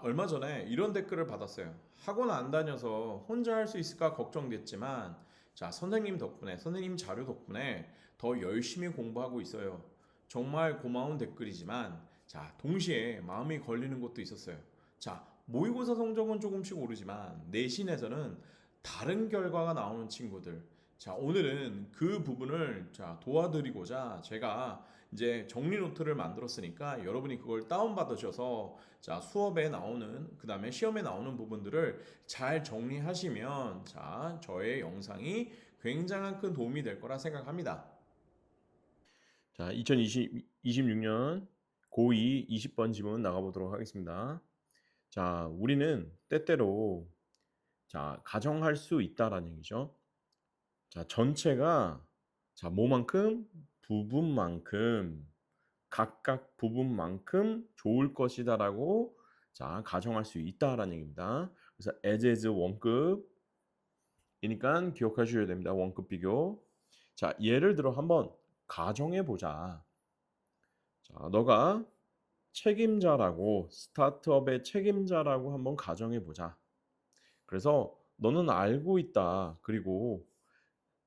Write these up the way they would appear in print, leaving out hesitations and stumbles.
얼마 전에 이런 댓글을 받았어요. 학원 안 다녀서 혼자 할 수 있을까 걱정됐지만, 자, 선생님 덕분에, 선생님 자료 덕분에 더 열심히 공부하고 있어요. 정말 고마운 댓글이지만, 자, 동시에 마음이 걸리는 것도 있었어요. 자, 모의고사 성적은 조금씩 오르지만, 내신에서는 다른 결과가 나오는 친구들. 자, 오늘은 그 부분을 자, 도와드리고자 제가 이제 정리 노트를 만들었으니까 여러분이 그걸 다운받으셔서 자, 수업에 나오는 그다음에 시험에 나오는 부분들을 잘 정리하시면 자, 저의 영상이 굉장한 큰 도움이 될 거라 생각합니다. 자, 2026년 고2 20번 지문 나가보도록 하겠습니다. 자, 우리는 때때로 자, 가정할 수 있다라는 얘기죠. 자, 전체가 자, 뭐만큼? 부분만큼 각각 부분만큼 좋을 것이다라고 자, 가정할 수 있다라는 얘기입니다. 그래서 as 원급이니까 기억하셔야 됩니다. 원급 비교. 자, 예를 들어 한번 가정해 보자. 자, 너가 책임자라고 스타트업의 책임자라고 한번 가정해 보자. 그래서 너는 알고 있다. 그리고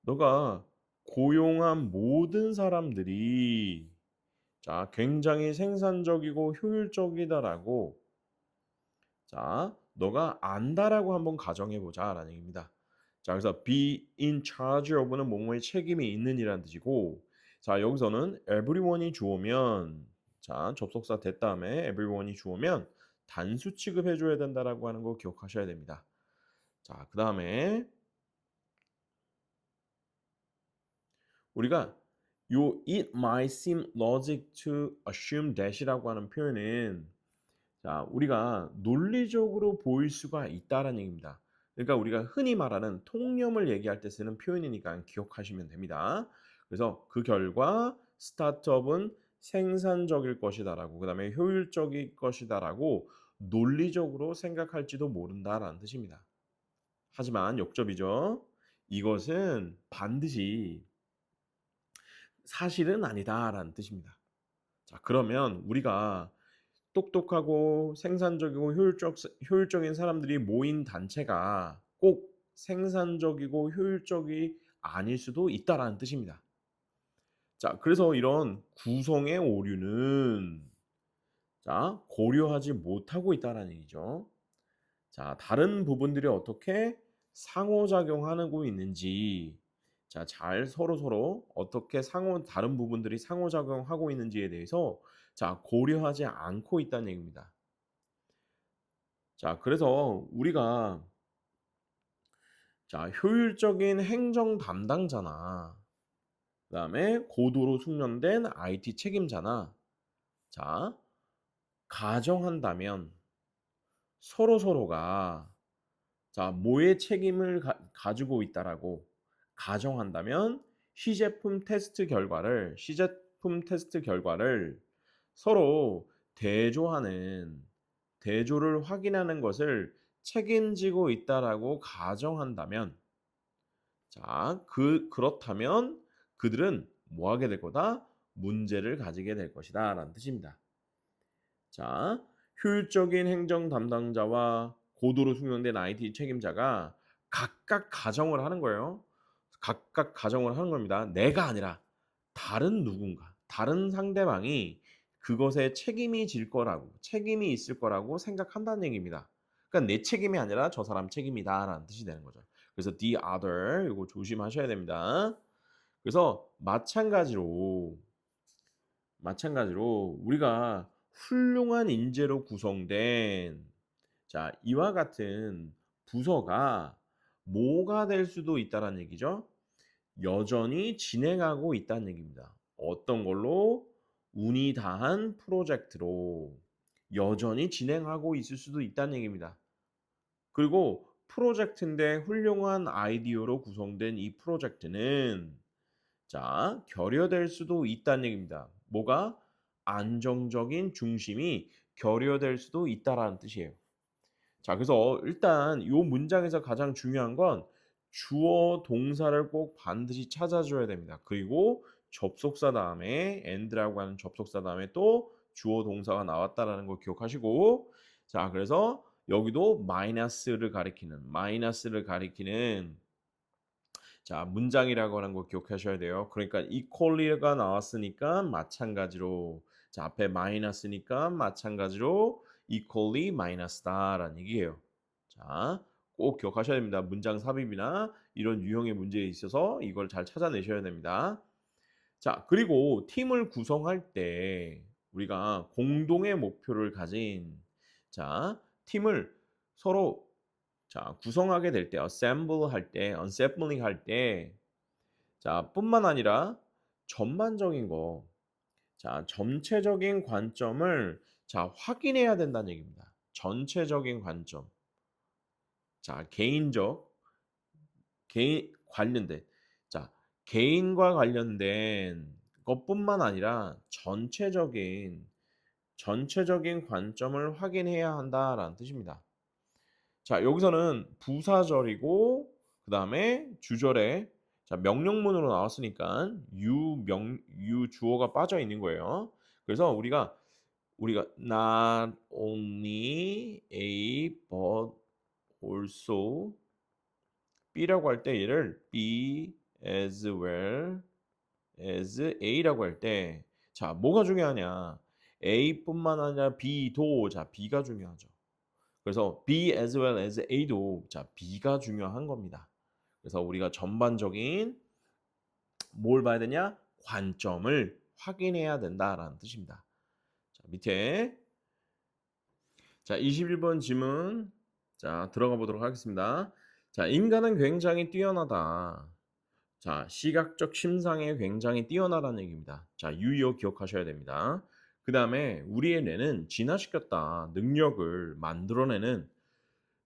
너가 고용한 모든 사람들이 자, 굉장히 생산적이고 효율적이다라고 자, 너가 안다라고 한번 가정해 보자라는 얘기입니다. 자, 그래서 be in charge of는 뭐뭐의 책임이 있는 이라는 뜻이고 자, 여기서는 everyone이 주어면 자, 접속사 된 다음에 everyone이 주어면 단수 취급해 줘야 된다라고 하는 거 기억하셔야 됩니다. 자, 그다음에 우리가 요 it might seem logic to assume that이라고 하는 표현은 자, 우리가 논리적으로 보일 수가 있다라는 얘기입니다. 그러니까 우리가 흔히 말하는 통념을 얘기할 때 쓰는 표현이니까 기억하시면 됩니다. 그래서 그 결과 스타트업은 생산적일 것이다라고 그다음에 효율적일 것이다라고 논리적으로 생각할지도 모른다라는 뜻입니다. 하지만 역접이죠. 이것은 반드시 사실은 아니다라는 뜻입니다. 자, 그러면 우리가 똑똑하고 생산적이고 효율적인 사람들이 모인 단체가 꼭 생산적이고 효율적이 아닐 수도 있다라는 뜻입니다. 자, 그래서 이런 구성의 오류는 자, 고려하지 못하고 있다라는 얘기죠. 자, 다른 부분들이 어떻게 상호작용하고 있는지 자, 잘 서로서로 어떻게 다른 부분들이 상호작용하고 있는지에 대해서 자, 고려하지 않고 있다는 얘기입니다. 자, 그래서 우리가 자, 효율적인 행정 담당자나 그다음에 고도로 숙련된 IT 책임자나 자, 가정한다면 서로서로가 자, 뭐의 책임을 가지고 있다라고 가정한다면 시제품 테스트 결과를 서로 대조를 확인하는 것을 책임지고 있다라고 가정한다면 자, 그렇다면 그들은 뭐 하게 될 거다? 문제를 가지게 될 것이다라는 뜻입니다. 자, 효율적인 행정 담당자와 고도로 숙련된 IT 책임자가 각각 가정을 하는 거예요. 각각 가정을 하는 겁니다. 내가 아니라 다른 누군가, 다른 상대방이 그것에 책임이 있을 거라고 생각한다는 얘기입니다. 그러니까 내 책임이 아니라 저 사람 책임이다라는 뜻이 되는 거죠. 그래서 the other 이거 조심하셔야 됩니다. 그래서 마찬가지로 우리가 훌륭한 인재로 구성된 자, 이와 같은 부서가 뭐가 될 수도 있다라는 얘기죠. 여전히 진행하고 있다는 얘기입니다. 어떤 걸로? 운이 다한 프로젝트로 여전히 진행하고 있을 수도 있다는 얘기입니다. 그리고 프로젝트인데 훌륭한 아이디어로 구성된 이 프로젝트는 자, 결여될 수도 있다는 얘기입니다. 뭐가? 안정적인 중심이 결여될 수도 있다라는 뜻이에요. 자, 그래서 일단 이 문장에서 가장 중요한 건 주어 동사를 꼭 반드시 찾아줘야 됩니다. 그리고 접속사 다음에 and라고 하는 접속사 다음에 또 주어 동사가 나왔다라는 걸 기억하시고 자, 그래서 여기도 마이너스를 가리키는 자, 문장이라고 하는 거 기억하셔야 돼요. 그러니까 equally가 나왔으니까 마찬가지로 자, 앞에 마이너스니까 마찬가지로 equally 마이너스다라는 얘기예요. 자, 꼭 기억하셔야 됩니다. 문장 삽입이나 이런 유형의 문제에 있어서 이걸 잘 찾아내셔야 됩니다. 자, 그리고 팀을 구성할 때 우리가 공동의 목표를 가진 자, 팀을 서로 자, 구성하게 될 때 assemble 할 때, unsembling 할 때 자, 뿐만 아니라 전반적인 거 자, 전체적인 관점을 자, 확인해야 된다는 얘기입니다. 전체적인 관점. 자, 개인 관련된 자, 개인과 관련된 것뿐만 아니라 전체적인 관점을 확인해야 한다라는 뜻입니다. 자, 여기서는 부사절이고 그다음에 주절에 자, 명령문으로 나왔으니까 유 주어가 빠져 있는 거예요. 그래서 우리가 not only A but also B라고 할 때 얘를 B as well as A라고 할 때 자, 뭐가 중요하냐? A뿐만 아니라 B도 자, B가 중요하죠. 그래서 B as well as A도 자, B가 중요한 겁니다. 그래서 우리가 전반적인 뭘 봐야 되냐? 관점을 확인해야 된다라는 뜻입니다. 자, 밑에 자, 21번 지문 자, 들어가 보도록 하겠습니다. 자, 인간은 굉장히 뛰어나다. 자, 시각적 심상에 굉장히 뛰어나다는 얘기입니다. 자, 유의어 기억하셔야 됩니다. 그 다음에 우리의 뇌는 진화시켰다. 능력을 만들어내는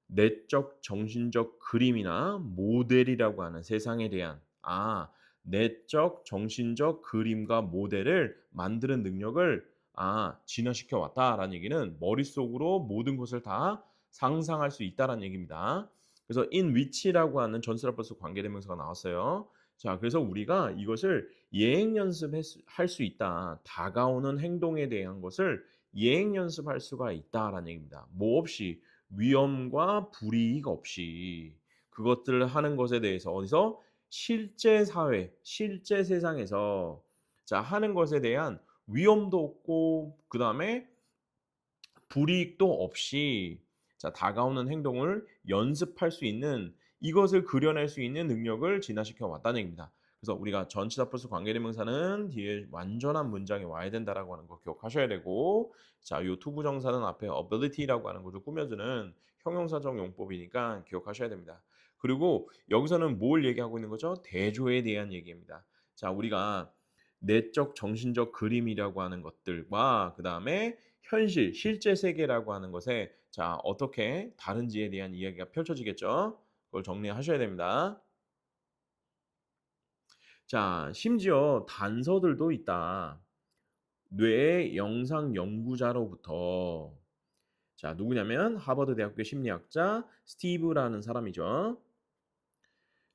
내적 정신적 그림이나 모델이라고 하는 세상에 대한 내적 정신적 그림과 모델을 만드는 능력을 진화시켜 왔다라는 얘기는 머릿속으로 모든 것을 다 상상할 수 있다라는 얘기입니다. 그래서 in which라고 하는 전치사 플러스 관계대명사가 나왔어요. 자, 그래서 우리가 이것을 예행 연습할 수 있다. 다가오는 행동에 대한 것을 예행 연습할 수가 있다라는 얘기입니다. 뭐 없이 위험과 불이익 없이 그것들을 하는 것에 대해서 어디서 실제 사회, 실제 세상에서 자, 하는 것에 대한 위험도 없고 그다음에 불이익도 없이 자, 다가오는 행동을 연습할 수 있는 이것을 그려낼 수 있는 능력을 진화시켜 왔다는 얘기입니다. 그래서 우리가 전치사 플러스 관계대명사는 뒤에 완전한 문장이 와야 된다라고 하는 거 기억하셔야 되고 자, 요 투부정사는 앞에 ability라고 하는 것을 꾸며주는 형용사적 용법이니까 기억하셔야 됩니다. 그리고 여기서는 뭘 얘기하고 있는 거죠? 대조에 대한 얘기입니다. 자, 우리가 내적 정신적 그림이라고 하는 것들과 그다음에 현실, 실제 세계라고 하는 것에 자, 어떻게 다른지에 대한 이야기가 펼쳐지겠죠? 그걸 정리하셔야 됩니다. 자, 심지어 단서들도 있다. 뇌 영상 연구자로부터 자, 누구냐면 하버드 대학교 심리학자 스티브라는 사람이죠.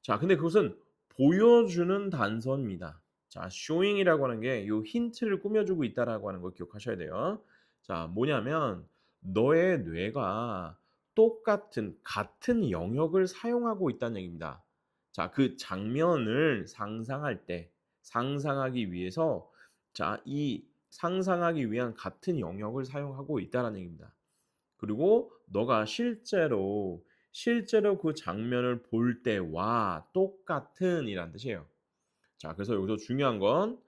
자, 근데 그것은 보여주는 단서입니다. 자, showing이라고 하는 게 요 힌트를 꾸며주고 있다라고 하는 걸 기억하셔야 돼요. 자, 뭐냐면 너의 뇌가 같은 영역을 사용하고 있다는 얘기입니다. 자, 그 장면을 상상하기 위해서 자, 이 상상하기 위한 같은 영역을 사용하고 있다라는 얘기입니다. 그리고 너가 실제로 그 장면을 볼 때와 똑같은 이란 뜻이에요. 자, 그래서 여기서 중요한 건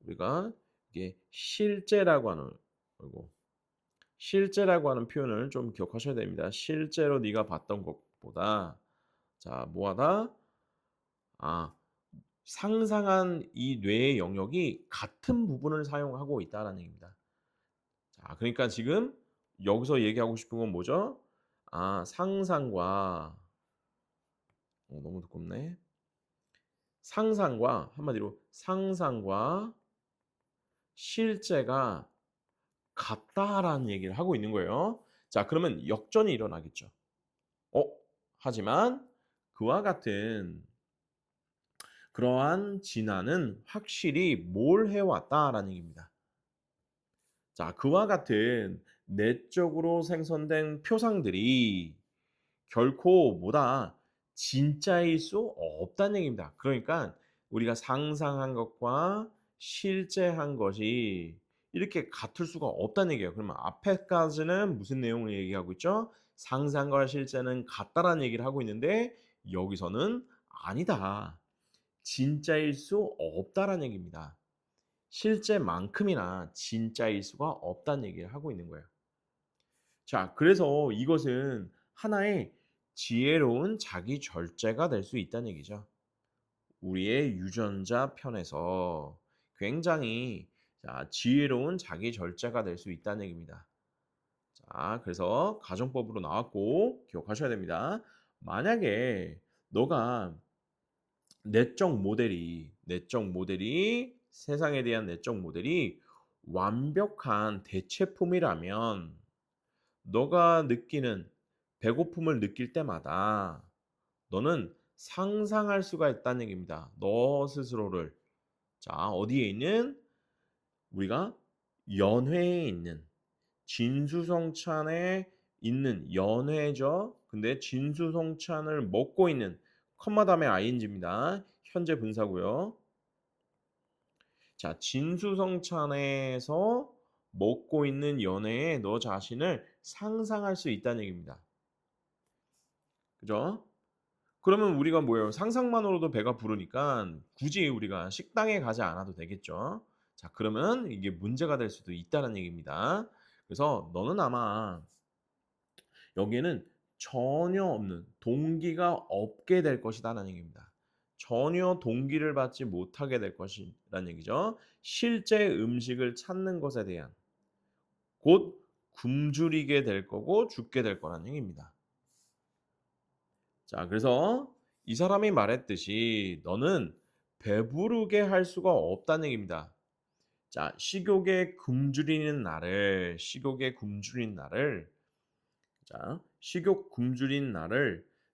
우리가 이게 그리고 실제라고 하는 표현을 좀 기억하셔야 됩니다. 실제로 네가 봤던 것보다 자, 뭐하다? 아, 상상한 이 뇌의 영역이 같은 부분을 사용하고 있다라는 얘기입니다. 자, 그러니까 지금 여기서 얘기하고 싶은 건 뭐죠? 상상과 너무 두껍네. 한마디로 상상과 실제가 같다라는 얘기를 하고 있는 거예요. 자, 그러면 역전이 일어나겠죠. 어, 하지만 그와 같은 그러한 진화는 확실히 뭘 해왔다라는 얘기입니다. 자, 그와 같은 내적으로 생성된 표상들이 결코 뭐다 진짜일 수 없다는 얘기입니다. 그러니까 우리가 상상한 것과 실제한 것이 이렇게 같을 수가 없다는 얘기예요. 그러면 앞에까지는 무슨 내용을 얘기하고 있죠? 상상과 실제는 같다라는 얘기를 하고 있는데 여기서는 아니다. 진짜일 수 없다라는 얘기입니다. 실제만큼이나 진짜일 수가 없다는 얘기를 하고 있는 거예요. 자, 그래서 이것은 하나의 지혜로운 자기 절제가 될 수 있다는 얘기죠. 우리의 유전자 편에서 굉장히 지혜로운 자기 절제가 될 수 있다는 얘기입니다. 자, 그래서 가정법으로 나왔고 기억하셔야 됩니다. 만약에 너가 내적 모델이 세상에 대한 내적 모델이 완벽한 대체품이라면 너가 느끼는 배고픔을 느낄 때마다 너는 상상할 수가 있다는 얘기입니다. 너 스스로를. 자, 어디에 있는 우리가 연회에 있는 진수성찬에 있는 연회죠. 근데 진수성찬을 먹고 있는 컴마 다음에 ing입니다. 현재 분사고요. 자, 진수성찬에서 먹고 있는 연회에 너 자신을 상상할 수 있다는 얘기입니다. 그죠? 그러면 우리가 뭐예요? 상상만으로도 배가 부르니까 굳이 우리가 식당에 가지 않아도 되겠죠. 자, 그러면 이게 문제가 될 수도 있다는 얘기입니다. 그래서 너는 아마 여기에는 전혀 없는 동기가 없게 될 것이다라는 얘기입니다. 전혀 동기를 받지 못하게 될 것이라는 얘기죠. 실제 음식을 찾는 것에 대한 곧 굶주리게 될 거고 죽게 될 거라는 얘기입니다. 자, 그래서 이 사람이 말했듯이 너는 배부르게 할 수가 없다는 얘기입니다. 자, 식욕 굶주린 나를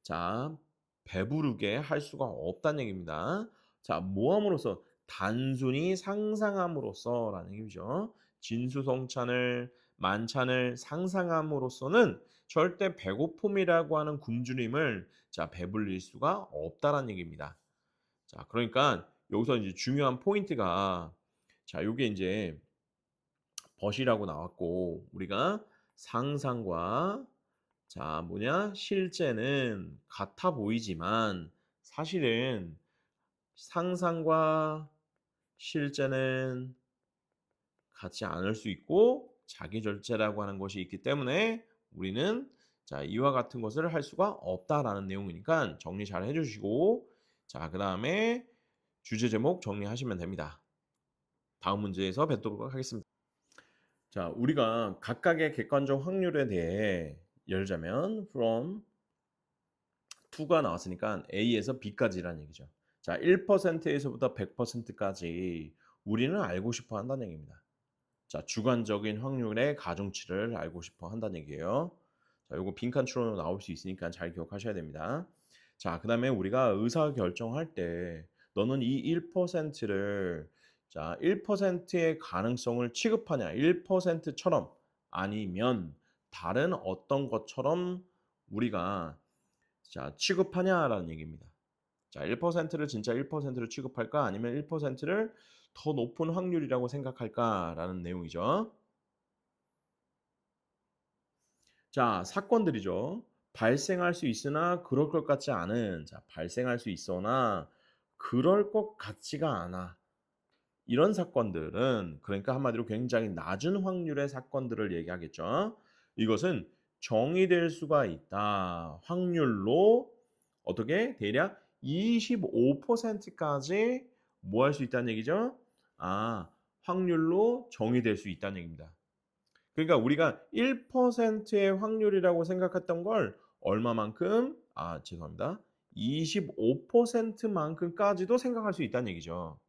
자, 배부르게 할 수가 없다는 얘기입니다. 자, 뭐함으로써 단순히 상상함으로써라는 얘기죠. 진수성찬을 만찬을 상상함으로써는 절대 배고픔이라고 하는 굶주림을 배불릴 수가 없다라는 얘기입니다. 자, 그러니까 여기서 이제 중요한 포인트가 요게 이제 벗이라고 나왔고 우리가 상상과 실제는 같아 보이지만 사실은 상상과 실제는 같지 않을 수 있고 자기 절제라고 하는 것이 있기 때문에 우리는 이와 같은 것을 할 수가 없다라는 내용이니까 정리 잘 해주시고 그다음에 주제 제목 정리하시면 됩니다. 다음 문제에서 뵙도록 하겠습니다. 자, 우리가 각각의 객관적 확률에 대해 예를 들자면 from to가 나왔으니까 A에서 B까지라는 얘기죠. 자, 1%에서부터 100%까지 우리는 알고 싶어 한다는 얘기입니다. 자, 주관적인 확률의 가중치를 알고 싶어 한다는 얘기예요. 자, 요거 빈칸 추론으로 나올 수 있으니까 잘 기억하셔야 됩니다. 자, 그다음에 우리가 의사 결정할 때 너는 이 1%를 1%의 가능성을 취급하냐, 1%처럼 아니면 다른 어떤 것처럼 우리가 취급하냐라는 얘기입니다. 자, 1%를 진짜 1%로 취급할까 아니면 1%를 더 높은 확률이라고 생각할까라는 내용이죠. 자, 사건들이죠. 발생할 수 있으나 그럴 것 같지 않은, 발생할 수 있으나 그럴 것 같지가 않아. 이런 사건들은 그러니까 한마디로 굉장히 낮은 확률의 사건들을 얘기하겠죠. 이것은 정의될 수가 있다. 확률로 어떻게 대략 25%까지 뭐 할 수 있다는 얘기죠? 확률로 정의될 수 있다는 얘기입니다. 그러니까 우리가 1%의 확률이라고 생각했던 걸 얼마만큼? 죄송합니다. 25%만큼까지도 생각할 수 있다는 얘기죠.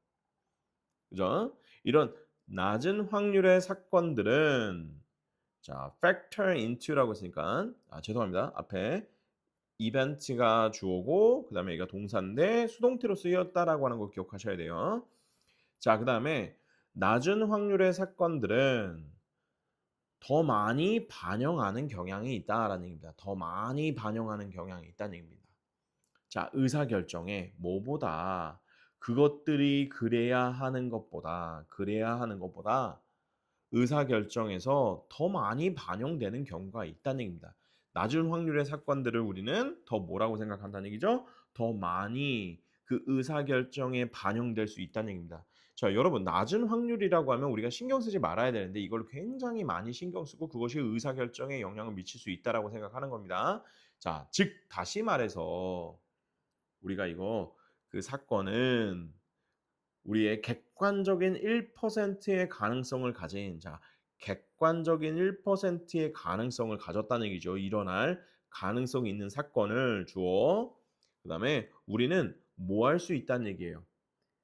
그죠? 이런 낮은 확률의 사건들은 factor into라고 했으니까 죄송합니다. 앞에 이벤트가 주어고 그다음에 얘가 동사인데 수동태로 쓰였다라고 하는 거 기억하셔야 돼요. 자, 그다음에 낮은 확률의 사건들은 더 많이 반영하는 경향이 있다라는 얘기입니다. 더 많이 반영하는 경향이 있다는 얘기입니다. 자, 의사결정에 뭐보다 그것들이 그래야 하는 것보다 의사결정에서 더 많이 반영되는 경우가 있다는 얘기입니다. 낮은 확률의 사건들을 우리는 더 뭐라고 생각한다는 얘기죠? 더 많이 그 의사결정에 반영될 수 있다는 얘기입니다. 자, 여러분 낮은 확률이라고 하면 우리가 신경 쓰지 말아야 되는데 이걸 굉장히 많이 신경 쓰고 그것이 의사결정에 영향을 미칠 수 있다라고 생각하는 겁니다. 자, 즉 다시 말해서 우리가 이거 그 사건은 우리의 객관적인 1%의 가능성을 가진 객관적인 1%의 가능성을 가졌다는 얘기죠. 일어날 가능성이 있는 사건을 주어 그다음에 우리는 뭐 할 수 있다는 얘기예요.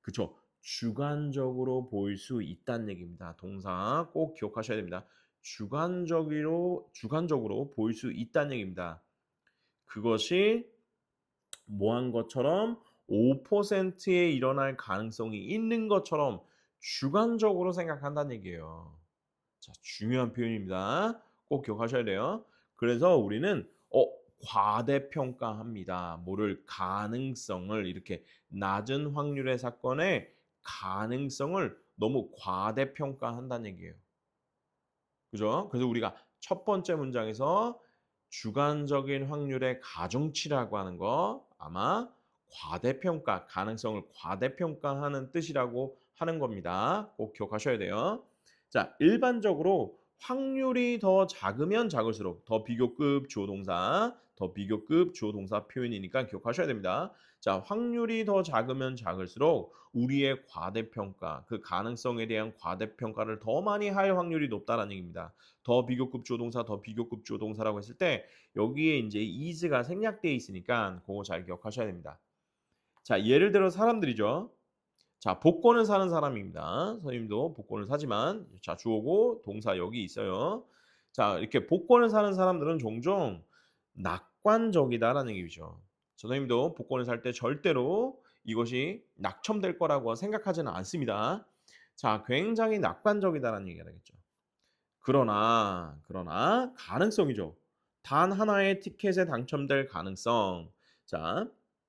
그쵸? 주관적으로 보일 수 있다는 얘기입니다. 동사 꼭 기억하셔야 됩니다. 주관적으로 보일 수 있다는 얘기입니다. 그것이 뭐한 것처럼 5%에 일어날 가능성이 있는 것처럼 주관적으로 생각한다는 얘기예요. 자, 중요한 표현입니다. 꼭 기억하셔야 돼요. 그래서 우리는 과대평가합니다. 뭐를 가능성을 이렇게 낮은 확률의 사건의 가능성을 너무 과대평가한다는 얘기예요. 그죠? 그래서 우리가 첫 번째 문장에서 주관적인 확률의 가중치라고 하는 거 아마 과대평가, 가능성을 과대평가하는 뜻이라고 하는 겁니다. 꼭 기억하셔야 돼요. 자, 일반적으로 확률이 더 작으면 작을수록 더 비교급 주어 동사 표현이니까 기억하셔야 됩니다. 자, 확률이 더 작으면 작을수록 우리의 과대평가, 그 가능성에 대한 과대평가를 더 많이 할 확률이 높다는 얘기입니다. 더 비교급 주어동사, 더 비교급 주어동사라고 했을 때 여기에 이제 is가 생략되어 있으니까 그거 잘 기억하셔야 됩니다. 자, 예를 들어 사람들이죠. 자, 복권을 사는 사람입니다. 선생님도 복권을 사지만 자, 주어고 동사 여기 있어요. 자, 이렇게 복권을 사는 사람들은 종종 낙관적이다라는 얘기죠. 선생님도 복권을 살 때 절대로 이것이 낙첨될 거라고 생각하지는 않습니다. 자, 굉장히 낙관적이다라는 얘기가 되겠죠. 그러나 가능성이죠. 단 하나의 티켓에 당첨될 가능성. 자,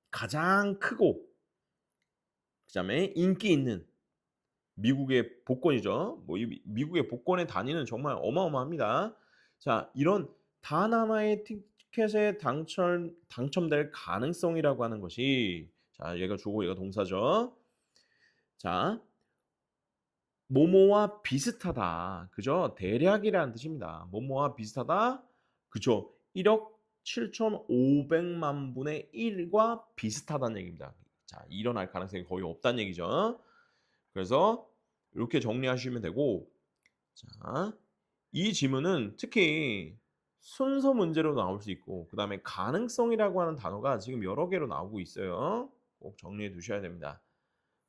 가장 크고 그다음에 인기 있는 미국의 복권이죠. 뭐 이 미국의 복권의 단위는 정말 어마어마합니다. 자, 이런 단 하나의 티켓에 당첨될 가능성이라고 하는 것이 자, 얘가 주어고 얘가 동사죠. 자, 뭐뭐와 비슷하다. 그죠? 대략이라는 뜻입니다. 뭐뭐와 비슷하다. 그죠? 1억 7,500만 분의 1과 비슷하다는 얘기입니다. 자, 일어날 가능성이 거의 없다는 얘기죠. 그래서 이렇게 정리하시면 되고 자, 이 지문은 특히 순서 문제로 나올 수 있고 그다음에 가능성이라고 하는 단어가 지금 여러 개로 나오고 있어요. 꼭 정리해 두셔야 됩니다.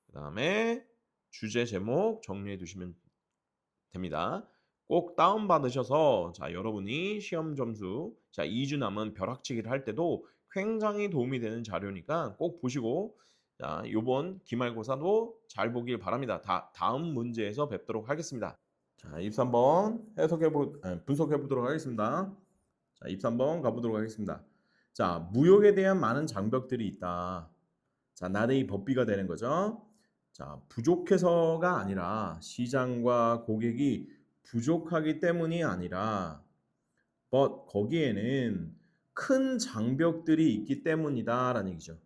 그다음에 주제 제목 정리해 두시면 됩니다. 꼭 다운 받으셔서 자, 여러분이 시험 점수 자, 2주 남은 벼락치기를 할 때도 굉장히 도움이 되는 자료니까 꼭 보시고 자, 요번 기말고사도 잘 보길 바랍니다. 다음 문제에서 뵙도록 하겠습니다. 자, 23번 분석해 보도록 하겠습니다. 자, 23번 가보도록 하겠습니다. 자, 무역에 대한 많은 장벽들이 있다. 자, 나레이 법비가 되는 거죠. 자, 부족해서가 아니라 시장과 고객이 부족하기 때문이 아니라 but 거기에는 큰 장벽들이 있기 때문이다라는 얘기죠.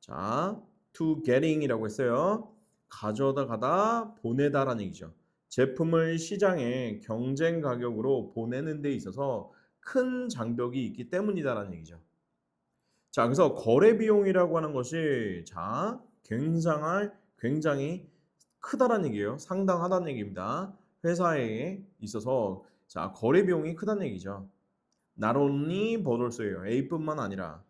자, to getting이라고 했어요. 가져다 가다 보내다라는 얘기죠. 제품을 시장에 경쟁 가격으로 보내는 데 있어서 큰 장벽이 있기 때문이다라는 얘기죠. 자, 그래서 거래 비용이라고 하는 것이 굉장히 크다라는 얘기예요. 상당하다는 얘기입니다. 회사에 있어서 자, 거래 비용이 크다는 얘기죠. Not only but also예요. A뿐만 아니라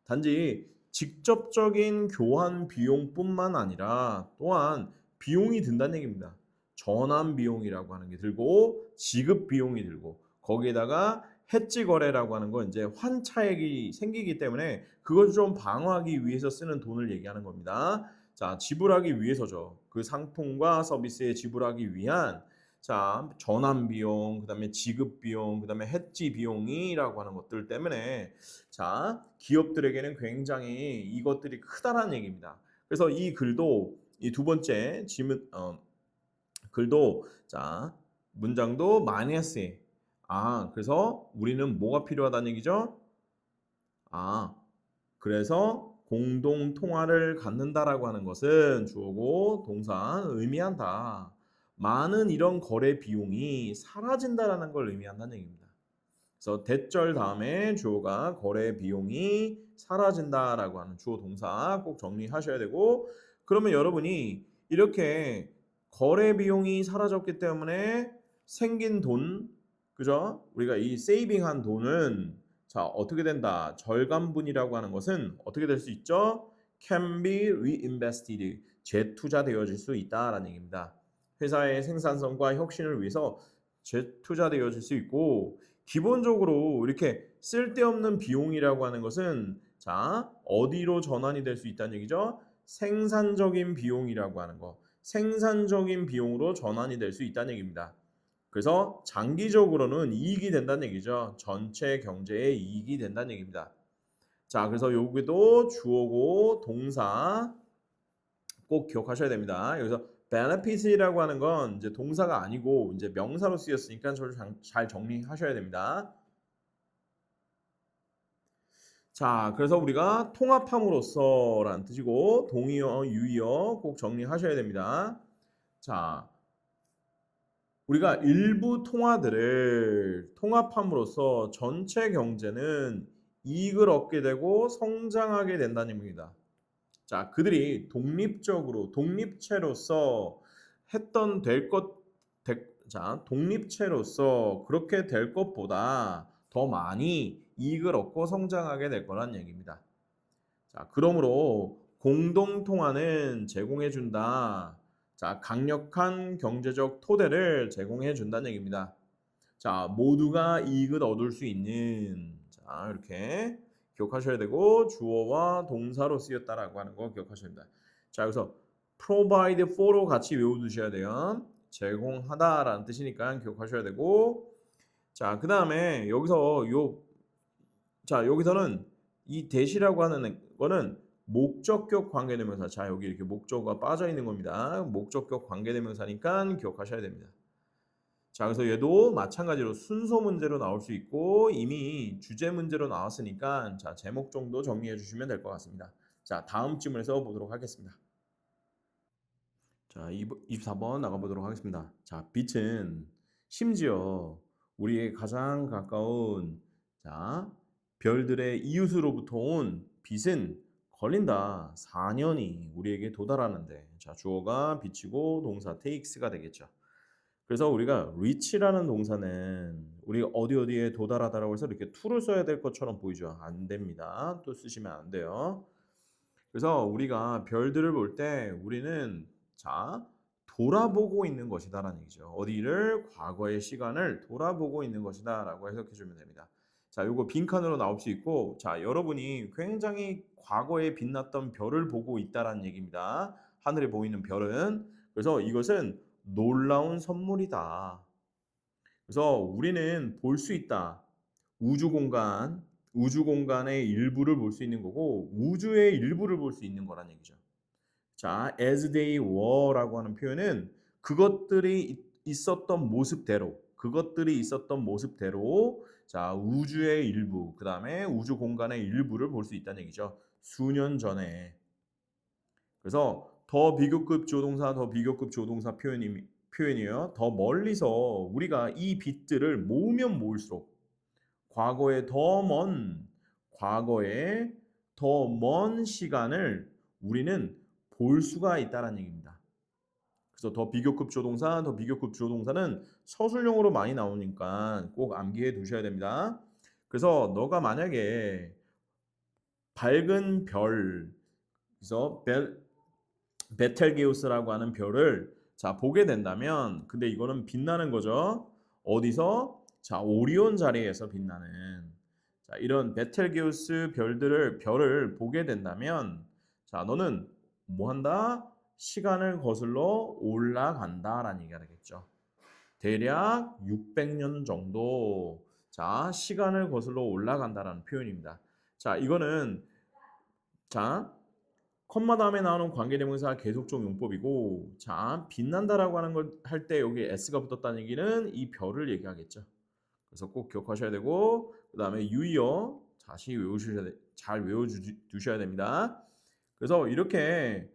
단지 직접적인 교환 비용뿐만 아니라 또한 비용이 든다는 얘기입니다. 전환 비용이라고 하는 게 들고 지급 비용이 들고 거기에다가 해지 거래라고 하는 건 이제 환차액이 생기기 때문에 그걸 좀 방어하기 위해서 쓰는 돈을 얘기하는 겁니다. 자, 지불하기 위해서죠. 그 상품과 서비스에 지불하기 위한 자, 전환 비용, 그다음에 지급 비용, 그다음에 해지 비용이라고 하는 것들 때문에 자, 기업들에게는 굉장히 이것들이 크다라는 얘기입니다. 그래서 이 글도 이 두 번째 지문 글도 자, 문장도 마이너스에 그래서 우리는 뭐가 필요하다는 얘기죠? 아, 그래서 공동 통화를 갖는다라고 하는 것은 주어고 동사 의미한다. 많은 이런 거래 비용이 사라진다라는 걸 의미한다는 얘기입니다. 그래서 대절 다음에 주어가 거래 비용이 사라진다라고 하는 주어 동사 꼭 정리하셔야 되고 그러면 여러분이 이렇게 거래 비용이 사라졌기 때문에 생긴 돈 그죠? 우리가 이 세이빙한 돈은 자, 어떻게 된다? 절감분이라고 하는 것은 어떻게 될 수 있죠? can be reinvested. 재투자되어질 수 있다라는 얘기입니다. 회사의 생산성과 혁신을 위해서 재투자되어질 수 있고 기본적으로 이렇게 쓸데없는 비용이라고 하는 것은 자, 어디로 전환이 될 수 있다는 얘기죠? 생산적인 비용이라고 하는 거. 생산적인 비용으로 전환이 될 수 있다는 얘기입니다. 그래서 장기적으로는 이익이 된다는 얘기죠. 전체 경제에 이익이 된다는 얘기입니다. 자, 그래서 여기도 주어고 동사 꼭 기억하셔야 됩니다. 여기서 benefit이라고 하는 건 이제 동사가 아니고 이제 명사로 쓰였으니까 잘 정리하셔야 됩니다. 자, 그래서 우리가 통합함으로써라는 뜻이고 동의어, 유의어 꼭 정리하셔야 됩니다. 자, 우리가 일부 통화들을 통합함으로써 전체 경제는 이익을 얻게 되고 성장하게 된다는 의미입니다. 자, 그들이 독립적으로 독립체로서 했던 자, 독립체로서 그렇게 될 것보다 더 많이 이익을 얻고 성장하게 될 거란 얘기입니다. 자, 그러므로 공동 통화는 제공해 준다. 자, 강력한 경제적 토대를 제공해 준다는 얘기입니다. 자, 모두가 이익을 얻을 수 있는 자, 이렇게 기억하셔야 되고 주어와 동사로 쓰였다라고 하는 거 기억하셔야 됩니다. 자, 여기서 provide for로 같이 외워두셔야 돼요. 제공하다라는 뜻이니까 기억하셔야 되고 자, 그다음에 여기서는 이 대시라고 하는 거는 목적격 관계대명사. 자, 여기 이렇게 목적어가 빠져 있는 겁니다. 목적격 관계대명사니까 기억하셔야 됩니다. 자, 그래서 얘도 마찬가지로 순서 문제로 나올 수 있고 이미 주제 문제로 나왔으니까 자, 제목 정도 정리해 주시면 될 것 같습니다. 자, 다음 질문에서 보도록 하겠습니다. 자, 24번 나가보도록 하겠습니다. 자, 빛은 심지어 우리의 가장 가까운 자, 별들의 이웃으로부터 온 빛은 걸린다. 4년이 우리에게 도달하는데 자, 주어가 빛이고 동사 takes가 되겠죠. 그래서 우리가 reach라는 동사는 우리가 어디에 도달하다라고 해서 이렇게 to를 써야 될 것처럼 보이죠. 안 됩니다. 또 쓰시면 안 돼요. 그래서 우리가 별들을 볼 때 우리는 자, 돌아보고 있는 것이다라는 얘기죠. 어디를 과거의 시간을 돌아보고 있는 것이다라고 해석해 주면 됩니다. 자, 요거 빈칸으로 나올 수 있고 자, 여러분이 굉장히 과거에 빛났던 별을 보고 있다라는 얘기입니다. 하늘에 보이는 별은 그래서 이것은 놀라운 선물이다. 그래서 우리는 볼 수 있다. 우주 공간의 일부를 볼 수 있는 거고 우주의 일부를 볼 수 있는 거란 얘기죠. 자, as they were라고 하는 표현은 그것들이 있었던 모습대로 자, 우주의 일부, 그다음에 우주 공간의 일부를 볼 수 있다는 얘기죠. 수년 전에. 그래서 더 비교급 조동사 표현이에요. 더 멀리서 우리가 이 빛들을 모으면 모을수록 과거에 더 먼 시간을 우리는 볼 수가 있다는 얘기입니다. 그래서 더 비교급 조동사는 서술형으로 많이 나오니까 꼭 암기해 두셔야 됩니다. 그래서 너가 만약에 밝은 별, 그래서 베텔게우스라고 하는 별을 자 보게 된다면 근데 이거는 빛나는 거죠. 어디서? 자, 오리온 자리에서 빛나는 자, 이런 베텔게우스 별을 보게 된다면 자, 너는 뭐 한다? 시간을 거슬러 올라간다라는 얘기가 되겠죠. 대략 600년 정도 자, 시간을 거슬러 올라간다라는 표현입니다. 자, 이거는 자, 컴마 다음에 나오는 관계대명사 계속적 용법이고 자, 빛난다라고 하는 걸 할 때 여기 s가 붙었다는 얘기는 이 별을 얘기하겠죠. 그래서 꼭 기억하셔야 되고 그다음에 유의어 다시 잘 외워두셔야 됩니다. 그래서 이렇게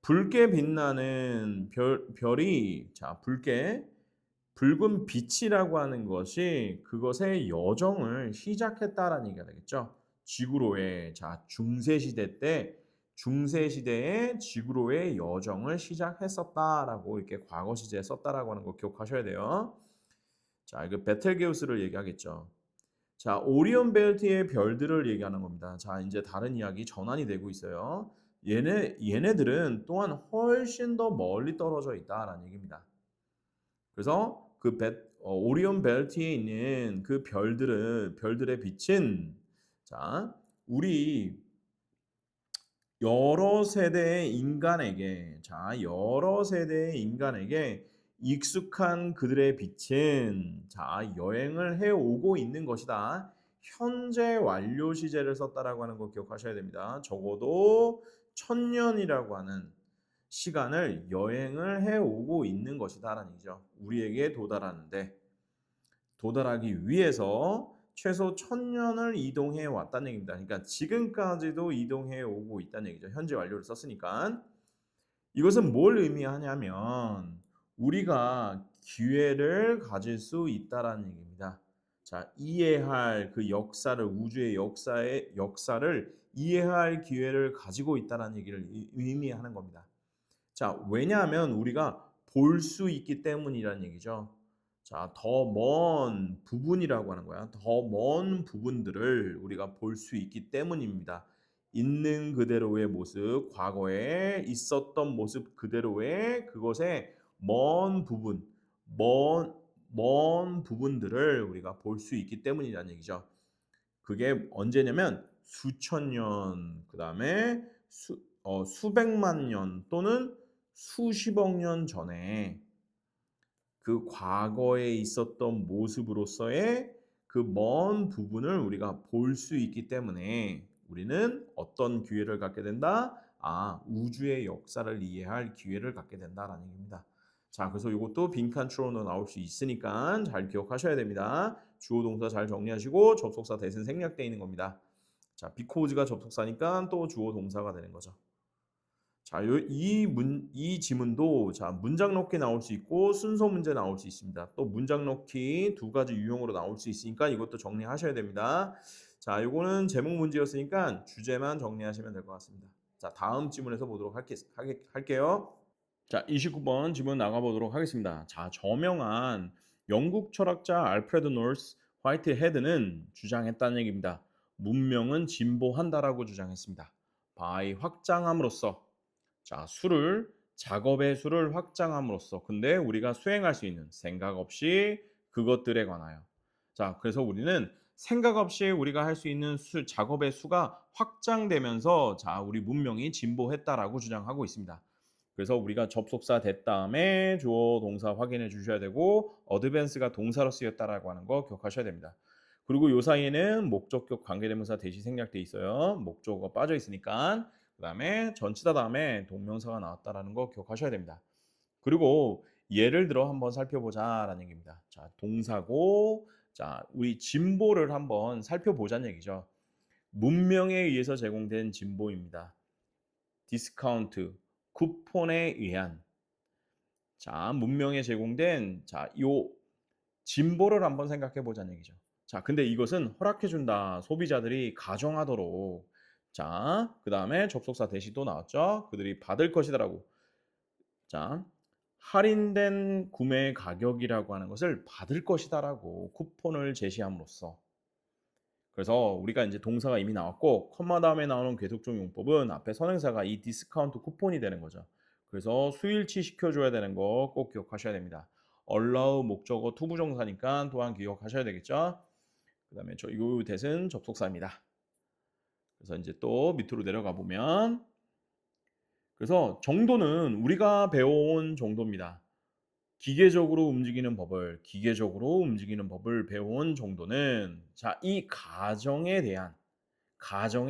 붉게 빛나는 별이 자, 붉은 빛이라고 하는 것이 그것의 여정을 시작했다라는 얘기가 되겠죠. 지구로의 자, 중세 시대에 지구로의 여정을 시작했었다라고 이렇게 과거 시제에 썼다라고 하는 거 기억하셔야 돼요. 자, 이거 베텔게우스를 얘기하겠죠. 자, 오리온 벨트의 별들을 얘기하는 겁니다. 자, 이제 다른 이야기 전환이 되고 있어요. 얘네들은 또한 훨씬 더 멀리 떨어져 있다라는 얘기입니다. 그래서 오리온 벨트에 있는 그 별들의 빛은 자, 우리 여러 세대의 인간에게 익숙한 그들의 빛은 자, 여행을 해 오고 있는 것이다. 현재 완료 시제를 썼다라고 하는 거 기억하셔야 됩니다. 적어도 1000년이라고 하는 시간을 여행을 해 오고 있는 것이다라는 얘기죠. 우리에게 도달하기 위해서 최소 1000년을 이동해 왔다는 얘기입니다. 그러니까 지금까지도 이동해 오고 있다는 얘기죠. 현재 완료를 썼으니까. 이것은 뭘 의미하냐면 우리가 기회를 가질 수 있다라는 얘기입니다. 자, 이해할 그 역사를 우주의 역사를 이해할 기회를 가지고 있다라는 얘기를 의미하는 겁니다. 자, 왜냐하면 우리가 볼 수 있기 때문이라는 얘기죠. 자, 더 먼 부분이라고 하는 거야. 더 먼 부분들을 우리가 볼 수 있기 때문입니다. 있는 그대로의 모습, 과거에 있었던 모습 그대로의 그것의 먼 부분, 먼 부분들을 우리가 볼 수 있기 때문이라는 얘기죠. 그게 언제냐면 수천 년, 그다음에 수백만 년 또는 수십억 년 전에 그 과거에 있었던 모습으로서의 그 먼 부분을 우리가 볼 수 있기 때문에 우리는 어떤 기회를 갖게 된다? 우주의 역사를 이해할 기회를 갖게 된다라는 얘기입니다. 자, 그래서 이것도 빈칸 추론으로 나올 수 있으니까 잘 기억하셔야 됩니다. 주어 동사 잘 정리하시고 접속사 대신 생략되어 있는 겁니다. 자, 비코즈가 접속사니까 또 주어 동사가 되는 거죠. 자, 이 지문도 자, 문장 넣기 나올 수 있고 순서 문제 나올 수 있습니다. 또 문장 넣기 두 가지 유형으로 나올 수 있으니까 이것도 정리하셔야 됩니다. 자, 요거는 제목 문제였으니까 주제만 정리하시면 될 것 같습니다. 자, 다음 지문에서 보도록 할게요. 자, 29번 지문 나가보도록 하겠습니다. 자, 저명한 영국 철학자 알프레드 노스 화이트헤드는 주장했다는 얘기입니다. 문명은 진보한다라고 주장했습니다. by 확장함으로써 자, 작업의 수를 확장함으로써 근데 우리가 수행할 수 있는 생각 없이 그것들에 관하여 자, 그래서 우리는 생각 없이 우리가 할 수 있는 작업의 수가 확장되면서 자, 우리 문명이 진보했다라고 주장하고 있습니다. 그래서 우리가 접속사 된 다음에 주어 동사 확인해 주셔야 되고 어드밴스가 동사로 쓰였다라고 하는 거 기억하셔야 됩니다. 그리고 요 사이에는 목적격 관계대명사 대시 생략돼 있어요. 목적어가 빠져 있으니까 그다음에 전치다 다음에 동명사가 나왔다라는 거 기억하셔야 됩니다. 그리고 예를 들어 한번 살펴보자라는 얘기입니다. 자, 동사고 자, 우리 진보를 한번 살펴보자는 얘기죠. 문명에 의해서 제공된 진보입니다. 디스카운트, 쿠폰에 의한 자, 문명에 제공된 자, 요 진보를 한번 생각해 보자는 얘기죠. 자, 근데 이것은 허락해 준다. 소비자들이 가정하도록. 자, 그다음에 접속사 대시도 나왔죠. 그들이 받을 것이다라고. 자, 할인된 구매 가격이라고 하는 것을 받을 것이다라고 쿠폰을 제시함으로써 그래서 우리가 이제 동사가 이미 나왔고 컴마 다음에 나오는 계속적 용법은 앞에 선행사가 이 디스카운트 쿠폰이 되는 거죠. 그래서 수일치 시켜줘야 되는 거 꼭 기억하셔야 됩니다. allow 목적어 투부정사니까 또한 기억하셔야 되겠죠. 그 다음에 요 대신 접속사입니다. 그래서 이제 또 밑으로 내려가 보면 그래서 정도는 우리가 배워온 정도입니다. 기계적으로 움직이는 법을 배운 정도는 자, 이 가정에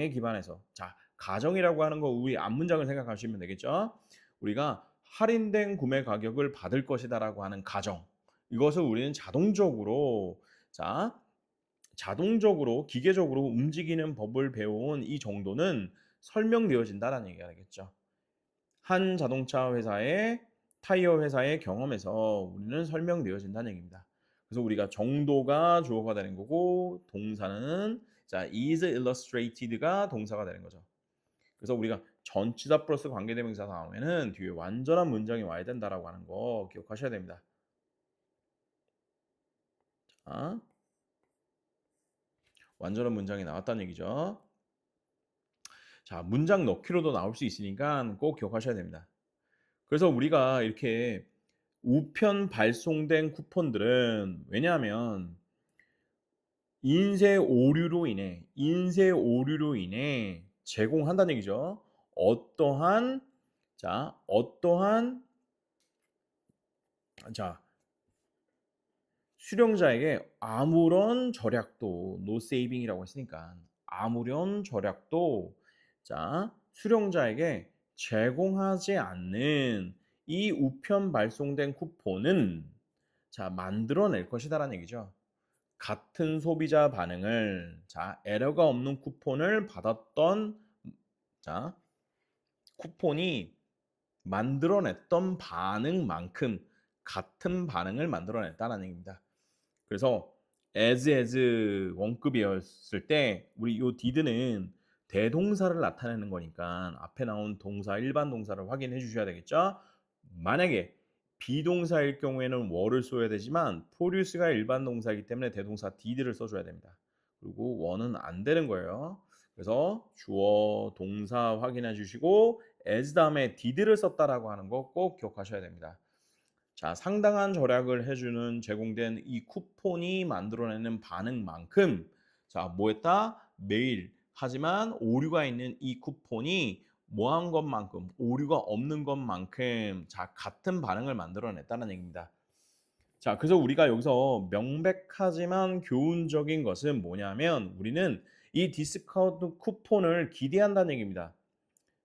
기반해서 자, 가정이라고 하는 거 우리 앞 문장을 생각하시면 되겠죠? 우리가 할인된 구매 가격을 받을 것이다라고 하는 가정. 이것을 우리는 자, 자동적으로 기계적으로 움직이는 법을 배운 이 정도는 설명되어진다라는 얘기가 되겠죠. 한 자동차 회사의 타이어 회사의 경험에서 우리는 설명되어진다는 얘기입니다. 그래서 우리가 정도가 주어가 되는 거고 동사는 자 is illustrated가 동사가 되는 거죠. 그래서 우리가 전치사 플러스 관계대명사 다음에는 뒤에 완전한 문장이 와야 된다라고 하는 거 기억하셔야 됩니다. 자, 완전한 문장이 나왔다는 얘기죠. 자, 문장 넣기로도 나올 수 있으니까 꼭 기억하셔야 됩니다. 그래서 우리가 이렇게 우편 발송된 쿠폰들은 왜냐하면 인쇄 오류로 인해 제공한다는 얘기죠. 어떠한 자, 어떠한 자, 수령자에게 아무런 절약도 no saving이라고 했으니까 아무런 절약도 자, 수령자에게 제공하지 않는 이 우편 발송된 쿠폰은 자, 만들어낼 것이다라는 얘기죠. 같은 소비자 반응을 자, 에러가 없는 쿠폰을 받았던 자, 쿠폰이 만들어냈던 반응만큼 같은 반응을 만들어냈다는 얘기입니다. 그래서 as 원급이었을 때 우리 요 did는 대동사를 나타내는 거니까 앞에 나온 동사 일반 동사를 확인해 주셔야 되겠죠. 만약에 비동사일 경우에는 were를 써야 되지만 produce가 일반 동사이기 때문에 대동사 did를 써줘야 됩니다. 그리고 were는 안 되는 거예요. 그래서 주어 동사 확인해 주시고 as 다음에 did를 썼다라고 하는 거 꼭 기억하셔야 됩니다. 자, 상당한 절약을 해주는 제공된 이 쿠폰이 만들어내는 반응만큼 자, 뭐 했다? 매일 하지만 오류가 있는 이 쿠폰이 뭐 한 것만큼 오류가 없는 것만큼 자, 같은 반응을 만들어냈다는 얘기입니다. 자, 그래서 우리가 여기서 명백하지만 교훈적인 것은 뭐냐면 우리는 이 디스카운트 쿠폰을 기대한다는 얘기입니다.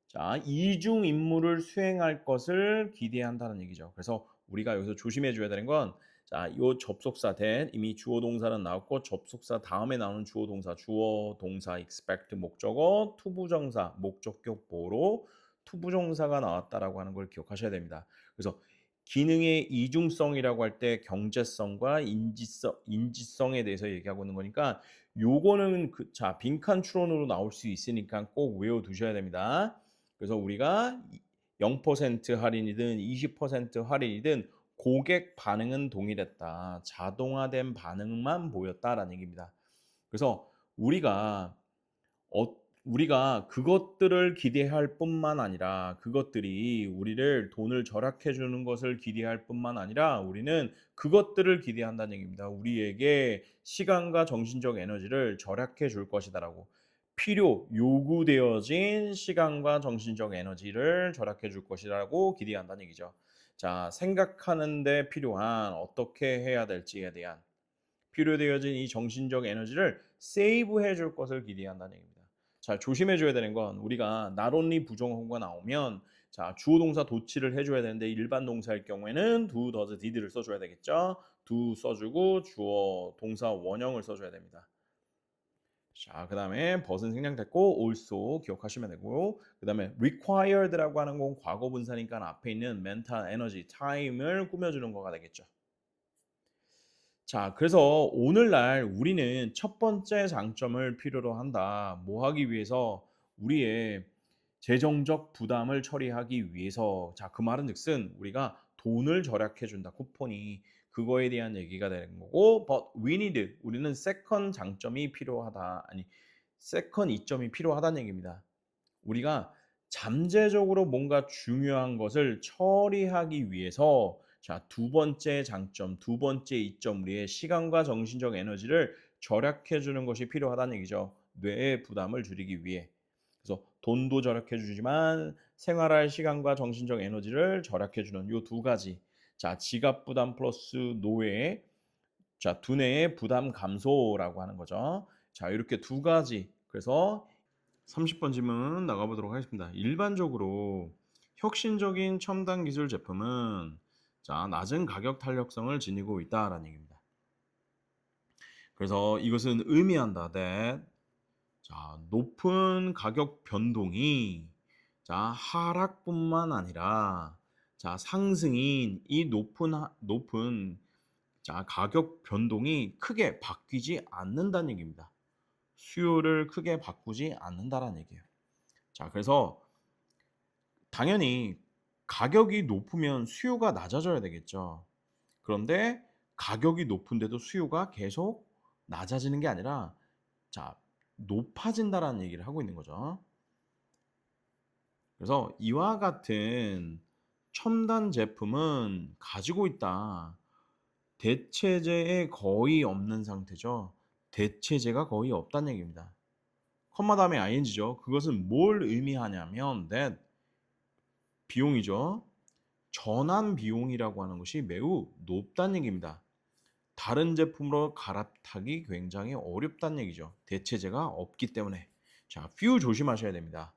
자, 이중 임무를 수행할 것을 기대한다는 얘기죠. 그래서 우리가 여기서 조심해 줘야 되는 건 자, 요 접속사 that 이미 주어 동사는 나왔고 접속사 다음에 나오는 주어 동사 expect 목적어 투부정사 목적격 보로 투부정사가 나왔다라고 하는 걸 기억하셔야 됩니다. 그래서 기능의 이중성이라고 할 때 경제성과 인지성에 대해서 얘기하고 있는 거니까 요거는 자, 빈칸 추론으로 나올 수 있으니까 꼭 외워 두셔야 됩니다. 그래서 우리가 0% 할인이든 20% 할인이든 고객 반응은 동일했다. 자동화된 반응만 보였다라는 얘기입니다. 그래서 어, 우리가 그것들을 기대할 뿐만 아니라 그것들이 우리를 돈을 절약해 주는 것을 기대할 뿐만 아니라 우리는 그것들을 기대한다는 얘기입니다. 우리에게 시간과 정신적 에너지를 절약해 줄 것이다라고. 요구되어진 시간과 정신적 에너지를 절약해 줄 것이라고 기대한다는 얘기죠. 자, 생각하는데 필요한 어떻게 해야 될지에 대한 필요되어진 이 정신적 에너지를 세이브해 줄 것을 기대한다는 얘기입니다. 자, 조심해 줘야 되는 건 우리가 not only 부정어가 나오면 자, 주어 동사 도치를 해줘야 되는데 일반 동사일 경우에는 do, does, did를 써줘야 되겠죠. do 써주고 주어 동사 원형을 써줘야 됩니다. 자, 그 다음에 벗은 생략됐고 also 기억하시면 되고요. 그 다음에 required라고 하는 건 과거 분사니까 앞에 있는 mental energy, time을 꾸며주는 거가 되겠죠. 자, 그래서 오늘날 우리는 첫 번째 장점을 필요로 한다. 뭐 하기 위해서? 우리의 재정적 부담을 처리하기 위해서. 자, 그 말은 즉슨 우리가 돈을 절약해 준다. 쿠폰이 그거에 대한 얘기가 되는 거고, but we need 우리는 세컨 장점이 필요하다. 아니, 세컨 이점이 필요하다는 얘기입니다. 우리가 잠재적으로 뭔가 중요한 것을 처리하기 위해서 자, 두 번째 장점, 두 번째 이점 우리의 시간과 정신적 에너지를 절약해 주는 것이 필요하다는 얘기죠. 뇌의 부담을 줄이기 위해. 그래서 돈도 절약해 주지만 생활할 시간과 정신적 에너지를 절약해 주는 요 두 가지. 자, 지갑 부담 플러스 노예. 자, 두뇌의 부담 감소라고 하는 거죠. 자, 이렇게 두 가지. 그래서 30번 질문 나가보도록 하겠습니다. 일반적으로 혁신적인 첨단 기술 제품은 자, 낮은 가격 탄력성을 지니고 있다라는 얘기입니다. 그래서 이것은 의미한다. that 자, 높은 가격 변동이 자, 하락뿐만 아니라 자, 상승인 이 높은 자, 가격 변동이 크게 바뀌지 않는다는 얘기입니다. 수요를 크게 바꾸지 않는다라는 얘기예요. 자, 그래서 당연히 가격이 높으면 수요가 낮아져야 되겠죠. 그런데 가격이 높은데도 수요가 계속 낮아지는 게 아니라 자, 높아진다라는 얘기를 하고 있는 거죠. 그래서 이와 같은 첨단 제품은 가지고 있다. 대체재에 거의 없는 상태죠. 대체재가 거의 없다는 얘기입니다. 컴마 다음에 ing죠. 그것은 뭘 의미하냐면 that 비용이죠. 전환 비용이라고 하는 것이 매우 높다는 얘기입니다. 다른 제품으로 갈아타기 굉장히 어렵다는 얘기죠. 대체재가 없기 때문에. 자, few 조심하셔야 됩니다.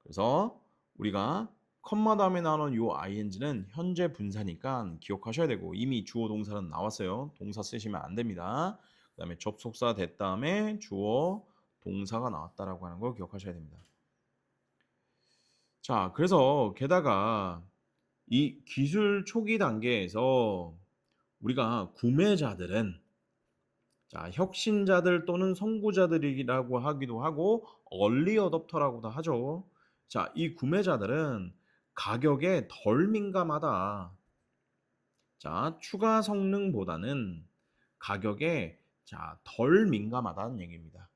그래서 우리가 컴마 다음에 나오는 요 ing는 현재 분사니까 기억하셔야 되고 이미 주어 동사는 나왔어요. 동사 쓰시면 안 됩니다. 그 다음에 접속사 된 다음에 주어 동사가 나왔다라고 하는 걸 기억하셔야 됩니다. 자, 그래서 게다가 이 기술 초기 단계에서 우리가 구매자들은 자, 혁신자들 또는 선구자들이라고 하기도 하고 얼리 어댑터라고도 하죠. 자, 이 구매자들은 가격에 덜 민감하다. 자, 추가 성능보다는 가격에 자, 덜 민감하다는 얘기입니다.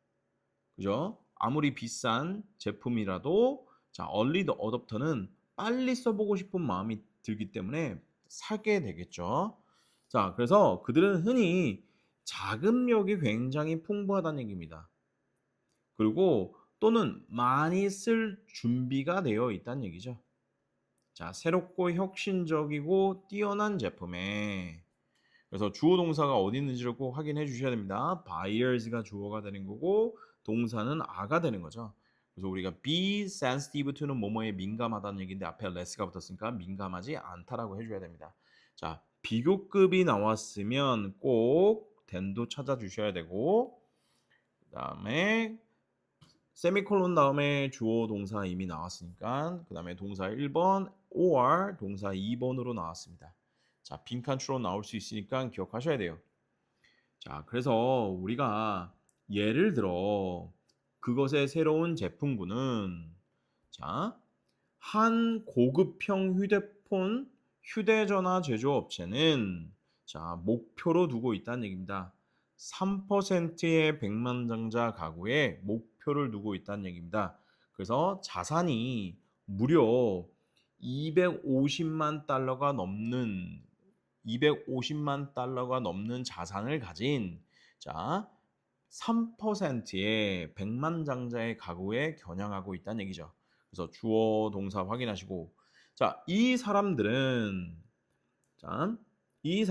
그죠? 아무리 비싼 제품이라도 자, 얼리 어댑터는 빨리 써보고 싶은 마음이 들기 때문에 사게 되겠죠. 자, 그래서 그들은 흔히 자금력이 굉장히 풍부하다는 얘기입니다. 그리고 또는 많이 쓸 준비가 되어 있다는 얘기죠. 자, 새롭고 혁신적이고 뛰어난 제품에 그래서 주어 동사가 어디 있는지를 꼭 확인해 주셔야 됩니다. buyers가 주어가 되는 거고 동사는 are가 되는 거죠. 그래서 우리가 be sensitive to는 뭐뭐에 민감하다는 얘기인데 앞에 less가 붙었으니까 민감하지 않다라고 해줘야 됩니다. 자, 비교급이 나왔으면 꼭 then도 찾아주셔야 되고 그 다음에 세미콜론 다음에 주어 동사 이미 나왔으니까 그 다음에 동사 1번 or 동사 2번으로 나왔습니다. 자, 빈칸 추로 나올 수 있으니까 기억하셔야 돼요. 자, 그래서 우리가 예를 들어 그것의 새로운 제품군은 자, 한 고급형 휴대전화 제조업체는 자, 목표로 두고 있다는 얘기입니다. 3%의 백만장자 가구에 목표를 두고 있다는 얘기입니다. 그래서 자산이 무려 250만 달러가 넘는 250만 달러가 넘는 자산을 가진 자 3%의 백만장자의 가구에 겨냥하고 있다는 얘기죠. 그래서 주어 동사 확인하시고 자, 이 사람들은 자, 이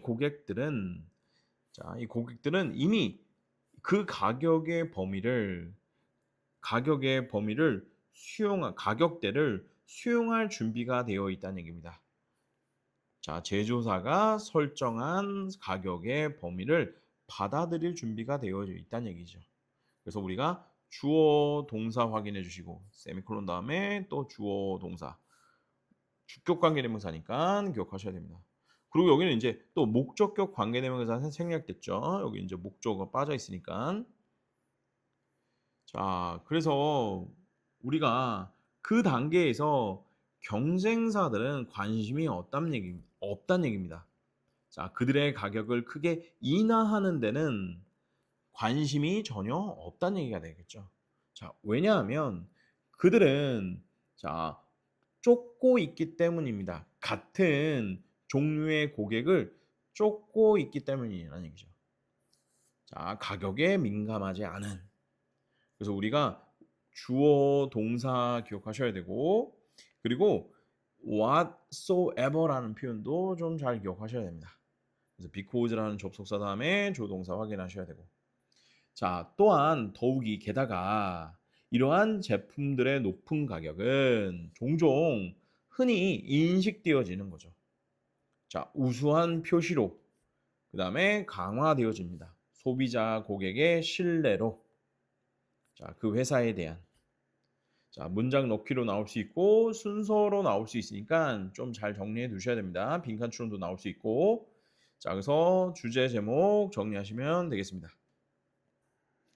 고객들은 자, 이 고객들은 이미 그 가격의 범위를 가격대를 수용할 준비가 되어 있다는 얘기입니다. 자, 제조사가 설정한 가격의 범위를 받아들일 준비가 되어 있다는 얘기죠. 그래서 우리가 주어 동사 확인해 주시고 세미콜론 다음에 또 주어 동사 주격 관계대명사니까 기억하셔야 됩니다. 그리고 여기는 이제 또 목적격 관계대명사 생략됐죠. 여기 이제 목적어가 빠져 있으니까. 자, 그래서 우리가 그 단계에서 경쟁사들은 관심이 없다는 얘기입니다. 자, 그들의 가격을 크게 인하하는 데는 관심이 전혀 없다는 얘기가 되겠죠. 자, 왜냐하면 그들은 자, 쫓고 있기 때문입니다. 같은 종류의 고객을 쫓고 있기 때문이라는 얘기죠. 자, 가격에 민감하지 않은. 그래서 우리가 주어 동사 기억하셔야 되고 그리고 whatsoever라는 표현도 좀 잘 기억하셔야 됩니다. 그래서 because라는 접속사 다음에 조동사 확인하셔야 되고. 자, 또한 더욱이 게다가 이러한 제품들의 높은 가격은 종종 흔히 인식되어지는 거죠. 자, 우수한 표시로 그다음에 강화되어집니다. 소비자 고객의 신뢰로. 자, 그 회사에 대한. 자, 문장 넣기로 나올 수 있고 순서로 나올 수 있으니까 좀 잘 정리해 두셔야 됩니다. 빈칸 추론도 나올 수 있고. 자, 그래서 주제 제목 정리하시면 되겠습니다.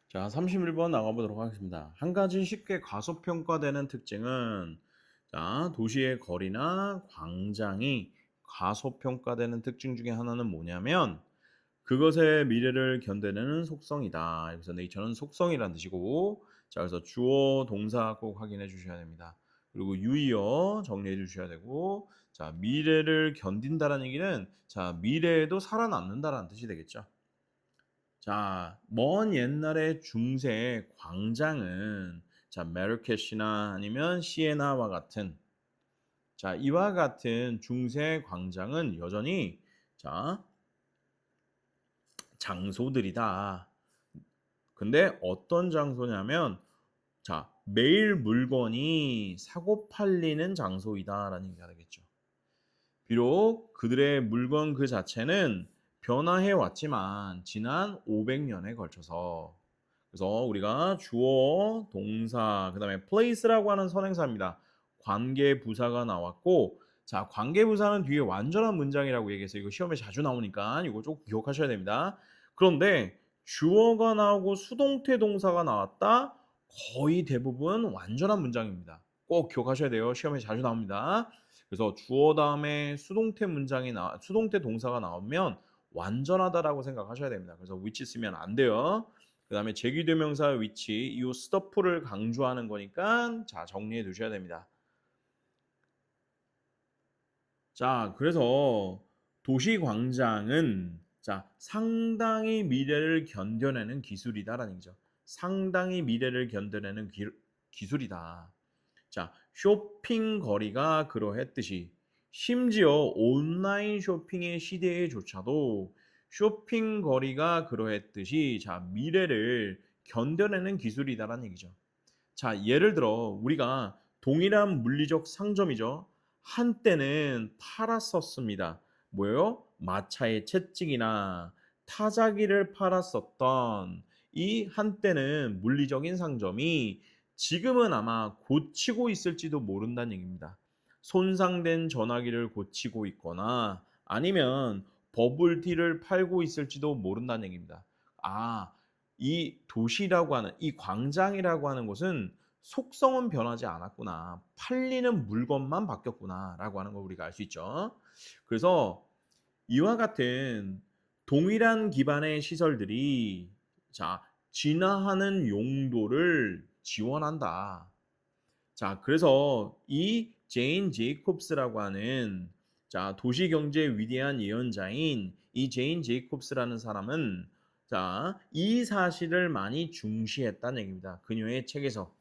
자, 31번 나가보도록 하겠습니다. 한 가지 쉽게 과소평가되는 특징은 자, 도시의 거리나 광장이 과소평가되는 특징 중에 하나는 뭐냐면 그것의 미래를 견뎌내는 속성이다. 여기서 네이처는 속성이라는 뜻이고 자, 그래서 주어, 동사 꼭 확인해 주셔야 됩니다. 그리고 유의어 정리해 주셔야 되고 자, 미래를 견딘다라는 얘기는 자, 미래에도 살아남는다라는 뜻이 되겠죠. 자, 먼 옛날의 중세 광장은 자, 메르케시나 아니면 시에나와 같은 자, 이와 같은 중세 광장은 여전히 자, 장소들이다. 근데 어떤 장소냐면 자, 매일 물건이 사고 팔리는 장소이다라는 얘기가 되겠죠. 비록 그들의 물건 그 자체는 변화해 왔지만 지난 500년에 걸쳐서 그래서 우리가 주어, 동사, 그다음에 place라고 하는 선행사입니다. 관계 부사가 나왔고 자, 관계 부사는 뒤에 완전한 문장이라고 얘기해서 이거 시험에 자주 나오니까 이거 좀 기억하셔야 됩니다. 그런데 주어가 나오고 수동태 동사가 나왔다. 거의 대부분 완전한 문장입니다. 꼭 기억하셔야 돼요. 시험에 자주 나옵니다. 그래서 주어 다음에 수동태 동사가 나오면 완전하다라고 생각하셔야 됩니다. 그래서 which 쓰면 안 돼요. 그다음에 제기대명사 위치 이 stuff를 강조하는 거니까 자, 정리해 두셔야 됩니다. 자, 그래서 도시 광장은 자, 상당히 미래를 견뎌내는 기술이다라는 얘기죠. 상당히 미래를 견뎌내는 기술이다. 자, 쇼핑 거리가 그러했듯이 심지어 온라인 쇼핑의 시대에조차도 쇼핑 거리가 그러했듯이 자, 미래를 견뎌내는 기술이다라는 얘기죠. 자, 예를 들어 우리가 동일한 물리적 상점이죠. 한때는 팔았었습니다. 뭐예요? 마차의 채찍이나 타자기를 팔았었던 이 한때는 물리적인 상점이 지금은 아마 고치고 있을지도 모른다는 얘기입니다. 손상된 전화기를 고치고 있거나 아니면 버블티를 팔고 있을지도 모른다는 얘기입니다. 아, 이 도시라고 하는 이 광장이라고 하는 곳은 속성은 변하지 않았구나. 팔리는 물건만 바뀌었구나라고 하는 걸 우리가 알 수 있죠. 그래서 이와 같은 동일한 기반의 시설들이 자, 진화하는 용도를 지원한다. 자, 그래서 이 제인 제이콥스라고 하는 자, 도시경제의 위대한 예언자인 이 제인 제이콥스라는 사람은 자, 이 사실을 많이 중시했다는 얘기입니다. 그녀의 책에서.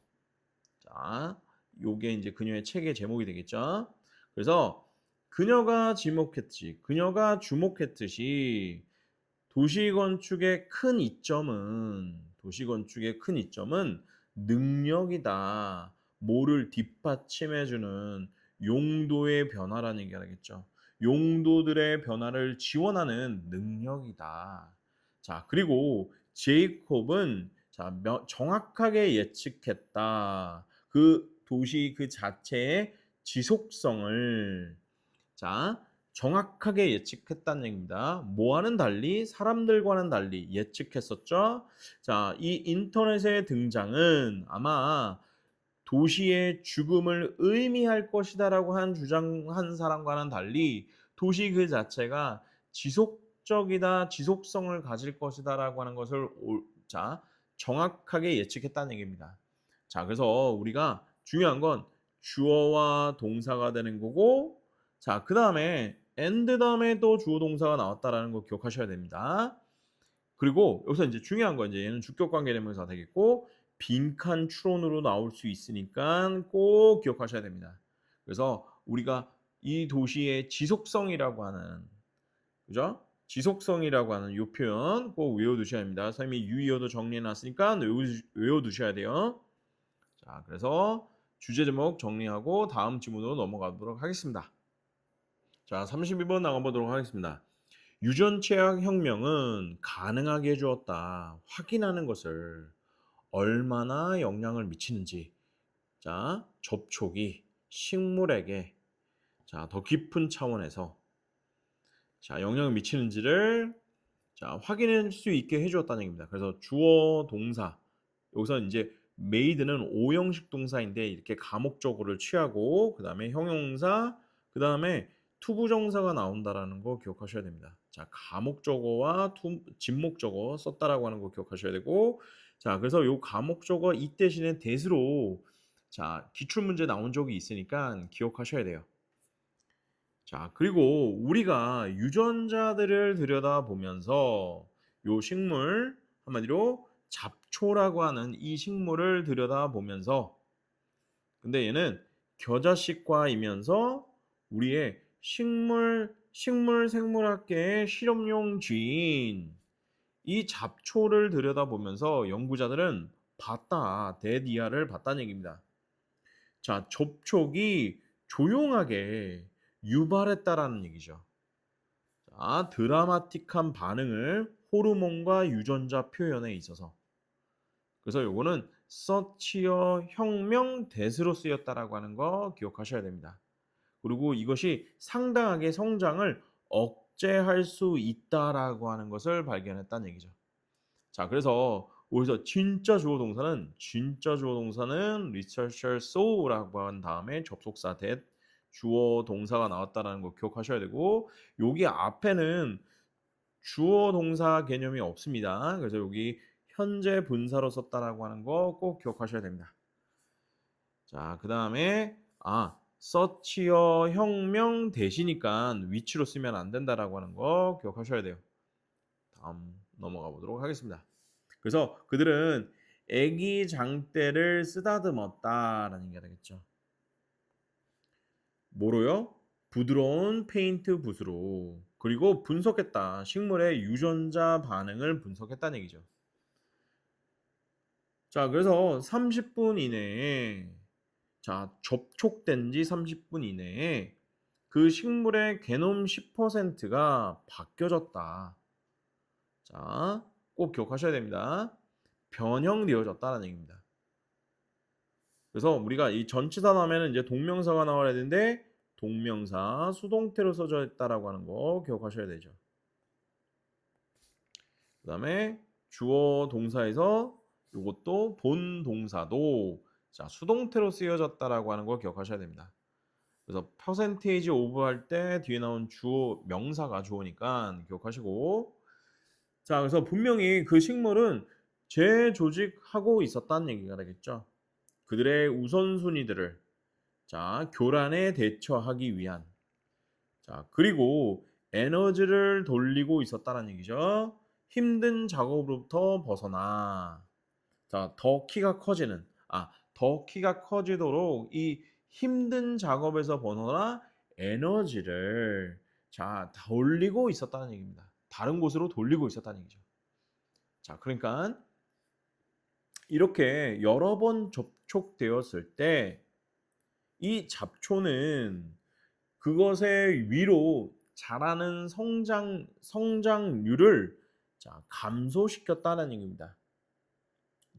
자, 요게 이제 그녀의 책의 제목이 되겠죠. 그래서 그녀가 주목했듯이 도시 건축의 큰 이점은 능력이다. 뭐를 뒷받침해주는 용도의 변화라는 얘기가 되겠죠. 용도들의 변화를 지원하는 능력이다. 자, 그리고 제이콥은 자, 정확하게 예측했다. 그 도시 그 자체의 지속성을 자, 정확하게 예측했다는 얘기입니다. 뭐와는 달리 사람들과는 달리 예측했었죠. 자, 이 인터넷의 등장은 아마 도시의 죽음을 의미할 것이다라고 한 주장한 사람과는 달리 도시 그 자체가 지속적이다, 지속성을 가질 것이다라고 하는 것을 자, 정확하게 예측했다는 얘기입니다. 자, 그래서 우리가 중요한 건 주어와 동사가 되는 거고 자, 그다음에 and 다음에 또 주어 동사가 나왔다라는 거 기억하셔야 됩니다. 그리고 여기서 이제 중요한 건 이제 얘는 주격 관계 대명사 되겠고 빈칸 추론으로 나올 수 있으니까 꼭 기억하셔야 됩니다. 그래서 우리가 이 도시의 지속성이라고 하는, 그죠? 지속성이라고 하는 요 표현 꼭 외워두셔야 합니다. 선생님이 유의어도 정리해놨으니까 외워두셔야 돼요. 자, 그래서 주제 제목 정리하고 다음 지문으로 넘어가도록 하겠습니다. 자, 32번 나가보도록 하겠습니다. 유전체학 혁명은 가능하게 해주었다. 확인하는 것을 얼마나 영향을 미치는지. 자, 접촉이 식물에게 더 깊은 차원에서 영향을 미치는지를 확인할 수 있게 해주었다는 얘기입니다. 그래서 주어 동사, 여기서 이제 made는 오형식 동사인데 이렇게 가목적어를 취하고 그 다음에 형용사, 그 다음에 투부정사가 나온다라는 거 기억하셔야 됩니다. 가목적어와 진목적어 썼다라고 하는 거 기억하셔야 되고, 그래서 요 가목적어 이 대신에 대수로 기출문제 나온 적이 있으니까 기억하셔야 돼요. 그리고 우리가 유전자들을 들여다보면서 요 식물, 한마디로 잡초라고 하는 이 식물을 들여다보면서, 근데 얘는 겨자씨과이면서 우리의 식물생물학계의 실험용 쥐인 이 잡초를 들여다보면서 연구자들은 대디아를 봤다는 얘기입니다. 접촉이 조용하게 유발했다라는 얘기죠. 드라마틱한 반응을 호르몬과 유전자 표현에 있어서. 그래서 요거는 서치어 혁명 대수로 쓰였다라고 하는 거 기억하셔야 됩니다. 그리고 이것이 상당하게 성장을 억제할 수 있다라고 하는 것을 발견했다는 얘기죠. 그래서 여기서 진짜 주어 동사는 researcher saw라고 한 다음에 접속사 that 주어 동사가 나왔다라는 거 기억하셔야 되고, 여기 앞에는 주어 동사 개념이 없습니다. 그래서 여기 현재 분사로 썼다라고 하는 거 꼭 기억하셔야 됩니다. 그 다음에 서치어 혁명 대시니까 위치로 쓰면 안 된다라고 하는 거 기억하셔야 돼요. 다음 넘어가 보도록 하겠습니다. 그래서 그들은 애기 장대를 쓰다듬었다라는 얘기가 되겠죠. 뭐로요? 부드러운 페인트 붓으로. 그리고 분석했다. 식물의 유전자 반응을 분석했다는 얘기죠. 그래서 30분 이내에 접촉된 지 30분 이내에 그 식물의 게놈 10%가 바뀌어졌다. 꼭 기억하셔야 됩니다. 변형되어졌다는 얘기입니다. 그래서 우리가 이 전치사 다음에는 이제 동명사가 나와야 되는데 동명사 수동태로 써져 있다라고 하는 거 기억하셔야 되죠. 그 다음에 주어 동사에서 이것도 본 동사도 수동태로 쓰여졌다라고 하는 거 기억하셔야 됩니다. 그래서 percentage of 할 때 뒤에 나온 주어 명사가 주어니까 기억하시고, 그래서 분명히 그 식물은 재조직하고 있었다는 얘기가 되겠죠. 그들의 우선순위들을 교란에 대처하기 위한, 그리고 에너지를 돌리고 있었다는 얘기죠. 힘든 작업으로부터 벗어나 더 키가 커지도록 이 힘든 작업에서 벗어나 에너지를 돌리고 있었다는 얘기입니다. 다른 곳으로 돌리고 있었다는 얘기죠. 그러니까 이렇게 여러 번 접촉되었을 때 이 잡초는 그것의 위로 자라는 성장률을 감소시켰다는 얘기입니다.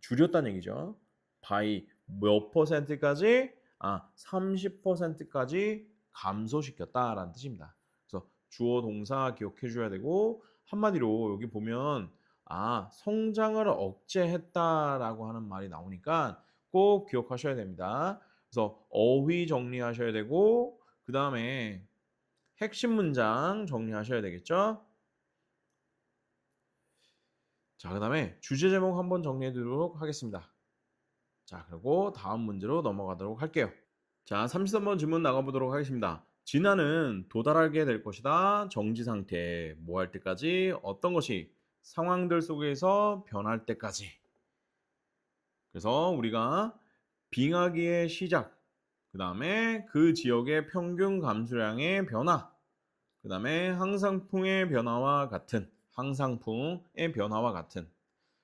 줄였다는 얘기죠. by 몇 퍼센트까지? 30%까지 감소시켰다라는 뜻입니다. 그래서 주어 동사 기억해 줘야 되고, 한마디로 여기 보면 성장을 억제했다라고 하는 말이 나오니까 꼭 기억하셔야 됩니다. 그래서 어휘 정리하셔야 되고, 그 다음에 핵심 문장 정리하셔야 되겠죠. 그 다음에 주제 제목 한번 정리해 드리도록 하겠습니다. 그리고 다음 문제로 넘어가도록 할게요. 33번 질문 나가보도록 하겠습니다. 진화는 도달하게 될 것이다. 정지 상태, 뭐 할 때까지, 어떤 것이, 상황들 속에서 변할 때까지. 그래서 우리가 빙하기의 시작, 그 다음에 그 지역의 평균 감수량의 변화, 그 다음에 항상풍의 변화와 같은, 항상풍의 변화와 같은.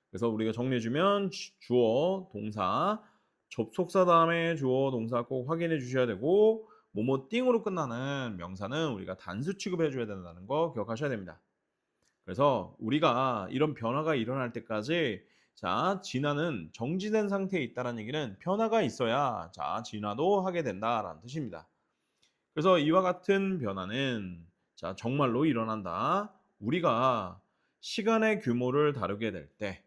그래서 우리가 정리해주면 주어, 동사, 접속사 다음에 주어, 동사 꼭 확인해 주셔야 되고, 뭐뭐 띵으로 끝나는 명사는 우리가 단수 취급해 줘야 된다는 거 기억하셔야 됩니다. 그래서 우리가 이런 변화가 일어날 때까지 자, 진화는 정지된 상태에 있다는 얘기는 변화가 있어야 자, 진화도 하게 된다라는 뜻입니다. 그래서 이와 같은 변화는 자, 정말로 일어난다. 우리가 시간의 규모를 다루게 될 때,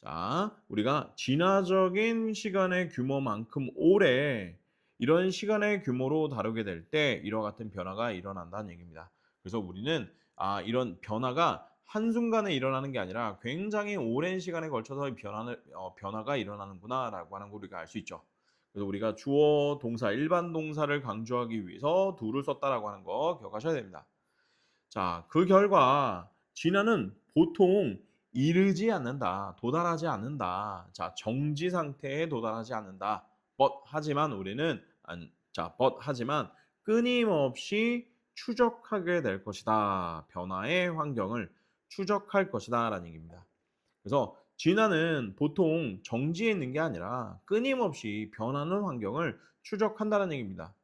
자, 우리가 진화적인 시간의 규모만큼 오래 이런 시간의 규모로 다루게 될 때 이와 같은 변화가 일어난다는 얘기입니다. 그래서 우리는 이런 변화가 한순간에 일어나는 게 아니라 굉장히 오랜 시간에 걸쳐서 변화가 일어나는구나라고 하는 걸 우리가 알 수 있죠. 그래서 우리가 주어, 동사, 일반 동사를 강조하기 위해서 do를 썼다라고 하는 거 기억하셔야 됩니다. 자, 그 결과 진화는 보통 이르지 않는다, 도달하지 않는다. 자, 정지 상태에 도달하지 않는다. 하지만 우리는 하지만 끊임없이 추적하게 될 것이다. 변화의 환경을 추적할 것이다라는 얘기입니다. 그래서 진화는 보통 정지해 있는 게 아니라 끊임없이 변하는 환경을 추적한다는 얘기입니다.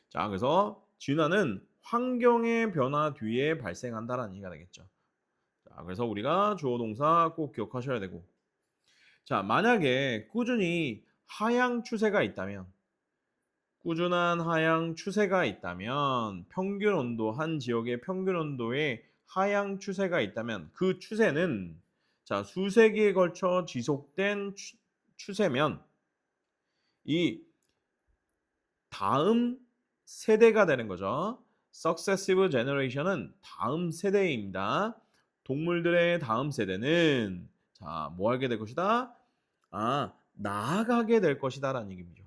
자, 그래서 진화는 환경의 변화 뒤에 발생한다라는 얘기가 되겠죠. 자, 그래서 우리가 주어 동사 꼭 기억하셔야 되고. 자, 만약에 꾸준히 하향 추세가 있다면 꾸준한 하향 추세가 있다면 평균 온도 한 지역의 평균 온도에 하향 추세가 있다면 그 추세는 자, 수세기에 걸쳐 지속된 추세면 이 다음 세대가 되는 거죠. Successive generation은 다음 세대입니다. 동물들의 다음 세대는 자, 뭐 하게 될 것이다? 나아가게 될 것이다라는 얘기죠.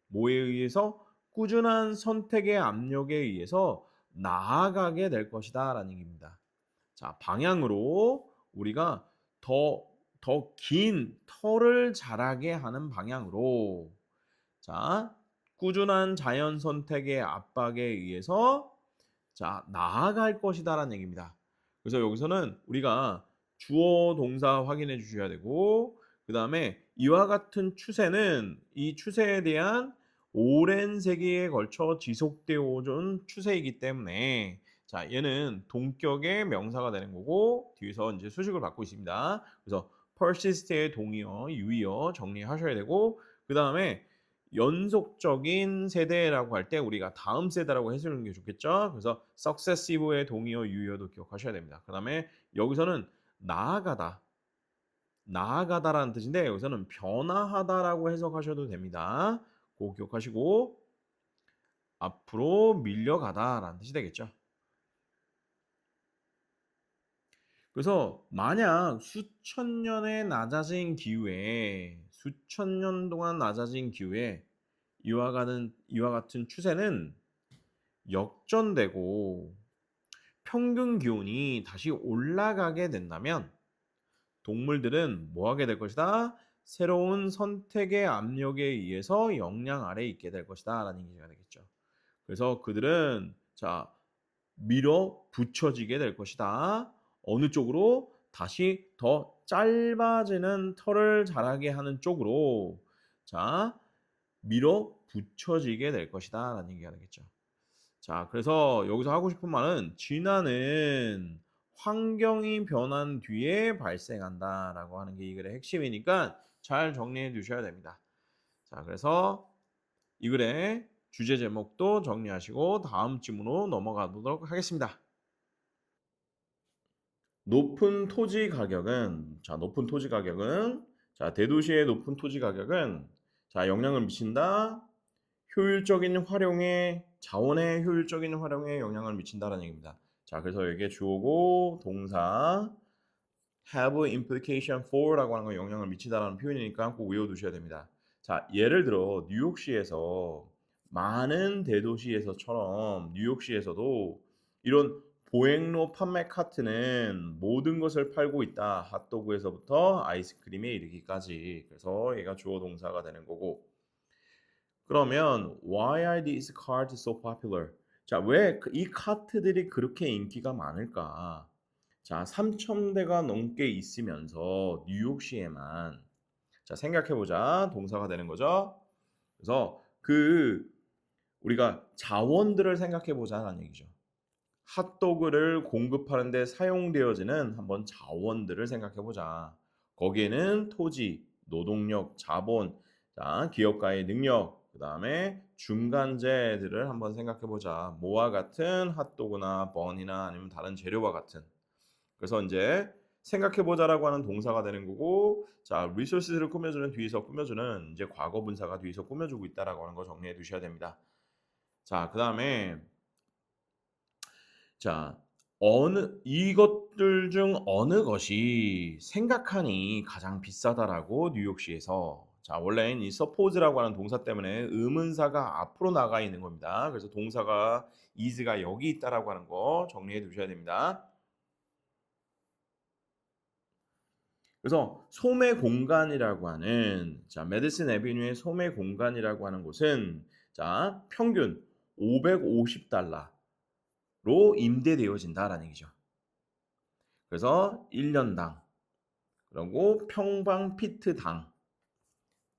뭐에 의해서? 꾸준한 선택의 압력에 의해서 나아가게 될 것이다라는 얘기입니다. 자, 방향으로 우리가 더 긴 털을 자라게 하는 방향으로 자, 꾸준한 자연 선택의 압박에 의해서 자, 나아갈 것이다라는 얘기입니다. 그래서 여기서는 우리가 주어 동사 확인해 주셔야 되고 그다음에 이와 같은 추세는 이 추세에 대한 오랜 세기에 걸쳐 지속되어 온 추세이기 때문에 자, 얘는 동격의 명사가 되는 거고 뒤에서 이제 수식을 받고 있습니다. 그래서 persist의 동의어, 유의어 정리하셔야 되고 그다음에 연속적인 세대라고 할 때 우리가 다음 세대라고 해주는 게 좋겠죠. 그래서 successive의 동의어, 유의어도 기억하셔야 됩니다. 그 다음에 여기서는 나아가다, 나아가다라는 뜻인데 여기서는 변화하다라고 해석하셔도 됩니다. 꼭 기억하시고 앞으로 밀려가다라는 뜻이 되겠죠. 그래서 만약 수천 년의 낮아진 기후에 수천 년 동안 낮아진 기후에 이와 같은 추세는 역전되고 평균 기온이 다시 올라가게 된다면 동물들은 뭐 하게 될 것이다? 새로운 선택의 압력에 의해서 영향 아래에 있게 될 것이다 라는 얘기가 되겠죠. 그래서 그들은 자, 밀어 붙여지게 될 것이다. 어느 쪽으로? 다시 더 짧아지는 털을 자라게 하는 쪽으로 자, 밀어 붙여지게 될 것이다 라는 얘기가 되겠죠. 자, 그래서 여기서 하고 싶은 말은 진화는 환경이 변한 뒤에 발생한다라고 하는 게 이 글의 핵심이니까 잘 정리해 두셔야 됩니다. 자, 그래서 이 글의 주제 제목도 정리하시고 다음 질문으로 넘어가 보도록 하겠습니다. 높은 토지 가격은 자, 대도시의 높은 토지 가격은 자, 영향을 미친다. 자원의 효율적인 활용에 영향을 미친다는 얘기입니다. 자, 그래서 이게 주어고 동사 have implication for라고 하는 건 영향을 미치다라는 표현이니까 꼭 외워두셔야 됩니다. 자, 예를 들어 뉴욕시에서 많은 대도시에서처럼 뉴욕시에서도 이런 보행로 판매 카트는 모든 것을 팔고 있다. 핫도그에서부터 아이스크림에 이르기까지. 그래서 얘가 주어 동사가 되는 거고 그러면 why are these cards so popular? 자, 왜 이 카트들이 그렇게 인기가 많을까? 자, 3천 대가 넘게 있으면서 뉴욕시에만 자, 생각해 보자. 동사가 되는 거죠. 그래서 우리가 자원들을 생각해 보자는 얘기죠. 핫도그를 공급하는 데 사용되어지는 한번 자원들을 생각해 보자. 거기에는 토지, 노동력, 자본, 자, 기업가의 능력, 그다음에 중간재들을 한번 생각해 보자. 뭐와 같은 핫도그나 번이나 아니면 다른 재료와 같은. 그래서 이제 생각해 보자라고 하는 동사가 되는 거고, 자, resources를 꾸며주는 뒤에서 꾸며주는 이제 과거 분사가 뒤에서 꾸며주고 있다라고 하는 거 정리해 두셔야 됩니다. 자, 그다음에 자, 이것들 중 어느 것이 생각하니 가장 비싸다라고 뉴욕시에서 자, 원래는 이 suppose라고 하는 동사 때문에 의문사가 앞으로 나가 있는 겁니다. 그래서 동사가 is가 여기 있다라고 하는 거 정리해 두셔야 됩니다. 그래서 소매 공간이라고 하는 자, 메디슨 애비뉴의 소매 공간이라고 하는 곳은 자, 평균 $550로 임대되어진다라는 얘기죠. 그래서 1년당 그리고 평방 피트당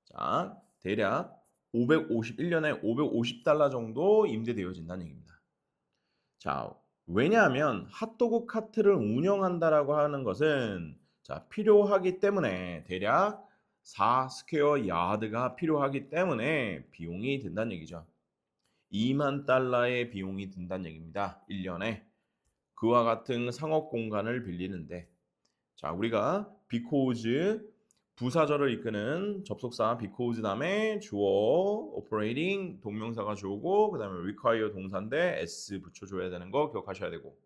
자, 대략 1년에 $550 정도 임대되어진다는 얘기입니다. 자, 왜냐하면 핫도그 카트를 운영한다라고 하는 것은 자, 필요하기 때문에 대략 4 스퀘어 야드가 필요하기 때문에 비용이 든다는 얘기죠. $20,000의 비용이 든다는 얘기입니다. 1년에. 그와 같은 상업 공간을 빌리는데 자, 우리가 because 부사절을 이끄는 접속사 because 다음에 주어 operating 동명사가 주어고 그다음에 require 동사인데 s 붙여줘야 되는 거 기억하셔야 되고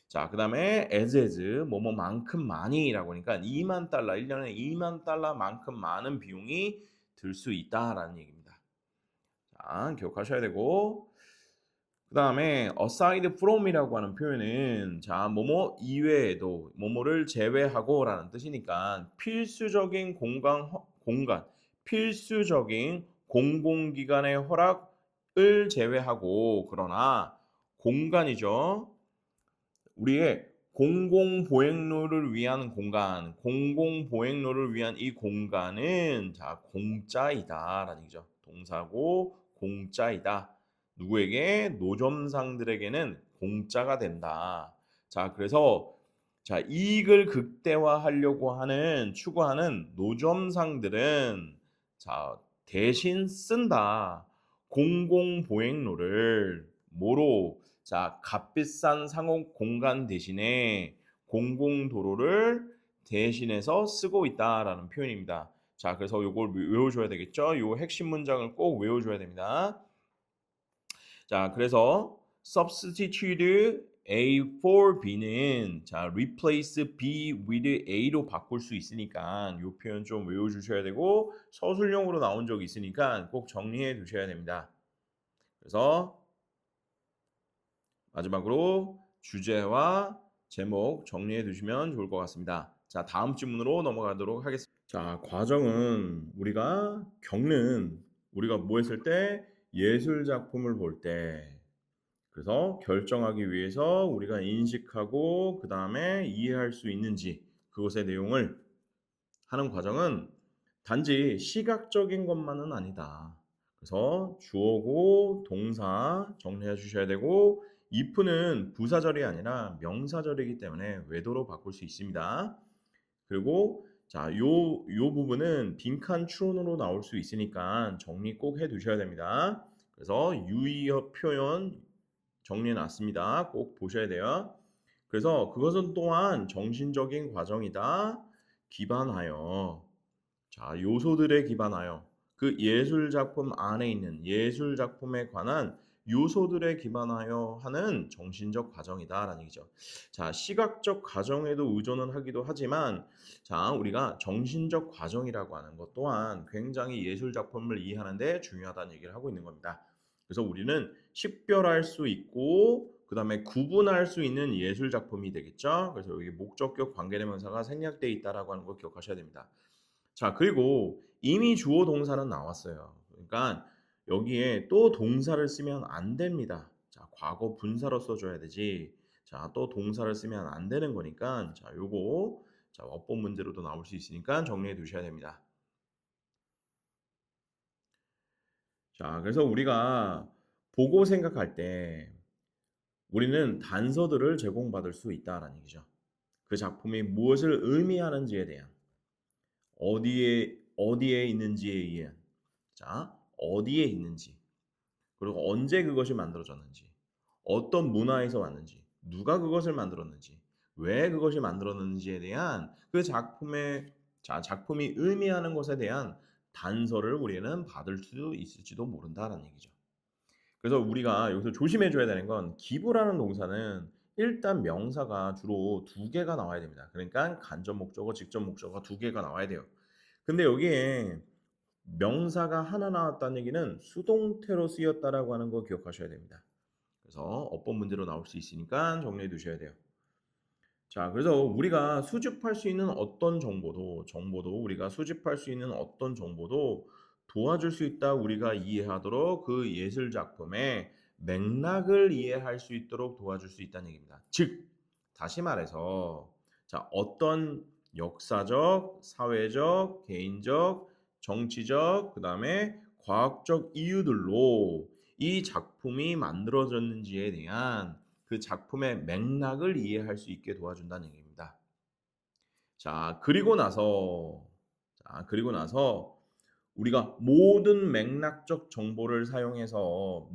자, 그다음에 as 뭐뭐만큼많이라고 하니까 $20,000 1년에 $20,000만큼 많은 비용이 들 수 있다라는 얘기입니다. 자, 기억하셔야 되고 그다음에 aside from이라고 하는 표현은 자, 뭐뭐 이외에도 뭐뭐를 제외하고라는 뜻이니까 필수적인 공간 필수적인 공공기관의 허락을 제외하고 그러나 공간이죠. 우리의 공공보행로를 위한 공간, 공공보행로를 위한 이 공간은 자, 공짜이다라는 얘기죠. 동사고 공짜이다. 누구에게? 노점상들에게는 공짜가 된다. 자, 그래서 자, 이익을 극대화하려고 하는 추구하는 노점상들은 자, 대신 쓴다. 공공보행로를 뭐로 자, 값비싼 상업 공간 대신에 공공도로를 대신해서 쓰고 있다라는 표현입니다. 자, 그래서 요걸 외워줘야 되겠죠? 요 핵심 문장을 꼭 외워줘야 됩니다. 자, 그래서 substitute A for B는 자, replace B with A로 바꿀 수 있으니까 요 표현 좀 외워주셔야 되고 서술형으로 나온 적이 있으니까 꼭 정리해 두셔야 됩니다. 그래서 마지막으로 주제와 제목 정리해 두시면 좋을 것 같습니다. 자, 다음 질문으로 넘어가도록 하겠습니다. 자, 과정은 우리가 뭐 했을 때 예술 작품을 볼 때 그래서 결정하기 위해서 우리가 인식하고 그다음에 이해할 수 있는지 그것의 내용을 하는 과정은 단지 시각적인 것만은 아니다. 그래서 주어고 동사 정리해 주셔야 되고 if는 부사절이 아니라 명사절이기 때문에 외도로 바꿀 수 있습니다. 그리고 자, 요 부분은 빈칸 추론으로 나올 수 있으니까 정리 꼭 해 두셔야 됩니다. 그래서 유의어 표현 정리해 놨습니다. 꼭 보셔야 돼요. 그래서 그것은 또한 정신적인 과정이다. 기반하여 자, 요소들에 기반하여 그 예술 작품 안에 있는 예술 작품에 관한 요소들에 기반하여 하는 정신적 과정이다라는 얘기죠. 자, 시각적 과정에도 의존을 하기도 하지만 자, 우리가 정신적 과정이라고 하는 것 또한 굉장히 예술 작품을 이해하는 데 중요하다는 얘기를 하고 있는 겁니다. 그래서 우리는 식별할 수 있고 그다음에 구분할 수 있는 예술 작품이 되겠죠. 그래서 여기 목적격 관계대명사가 생략되어 있다라고 하는 거 기억하셔야 됩니다. 자, 그리고 이미 주어 동사는 나왔어요. 그러니까 여기에 또 동사를 쓰면 안 됩니다. 자, 과거 분사로 써줘야 되지. 자, 또 동사를 쓰면 안 되는 거니까 자, 요거 자, 어법 문제로도 나올 수 있으니까 정리해 두셔야 됩니다. 자, 그래서 우리가 보고 생각할 때 우리는 단서들을 제공받을 수 있다라는 얘기죠. 그 작품이 무엇을 의미하는지에 대한 어디에 있는지에 의한 자, 어디에 있는지 그리고 언제 그것이 만들어졌는지 어떤 문화에서 왔는지 누가 그것을 만들었는지 왜 그것이 만들었는지에 대한 그 작품이 의미하는 것에 대한 단서를 우리는 받을 수 있을지도 모른다라는 얘기죠. 그래서 우리가 여기서 조심해 줘야 되는 건 기부라는 동사는 일단 명사가 주로 두 개가 나와야 됩니다. 그러니까 간접 목적어, 직접 목적어 두 개가 나와야 돼요. 근데 여기에 명사가 하나 나왔다는 얘기는 수동태로 쓰였다라고 하는 거 기억하셔야 됩니다. 그래서 어법 문제로 나올 수 있으니까 정리해 두셔야 돼요. 자, 그래서 우리가 수집할 수 있는 어떤 정보도 우리가 수집할 수 있는 어떤 정보도 도와줄 수 있다. 우리가 이해하도록 그 예술 작품의 맥락을 이해할 수 있도록 도와줄 수 있다는 얘기입니다. 즉, 다시 말해서 자, 어떤 역사적, 사회적, 개인적, 정치적, 그다음에 과학적 이유들로 이 작품이 만들어졌는지에 대한 그 작품의 맥락을 이해할 수 있게 도와준다는 얘기입니다. 그리고 나서 우리가 모든 맥락적 정보를 사용해서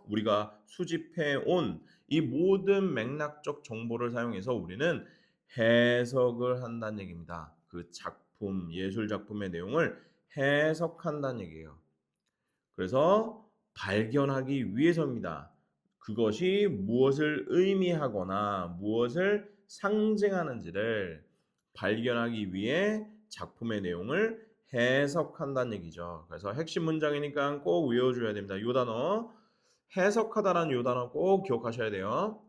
우리가 수집해 온 이 모든 맥락적 정보를 사용해서 우리는 해석을 한다는 얘기입니다. 그 예술 작품의 내용을 해석한다는 얘기예요. 그래서 발견하기 위해서입니다. 그것이 무엇을 의미하거나 무엇을 상징하는지를 발견하기 위해 작품의 내용을 해석한다는 얘기죠. 그래서 핵심 문장이니까 꼭 외워줘야 됩니다. 요 단어 해석하다라는 요 단어 꼭 기억하셔야 돼요.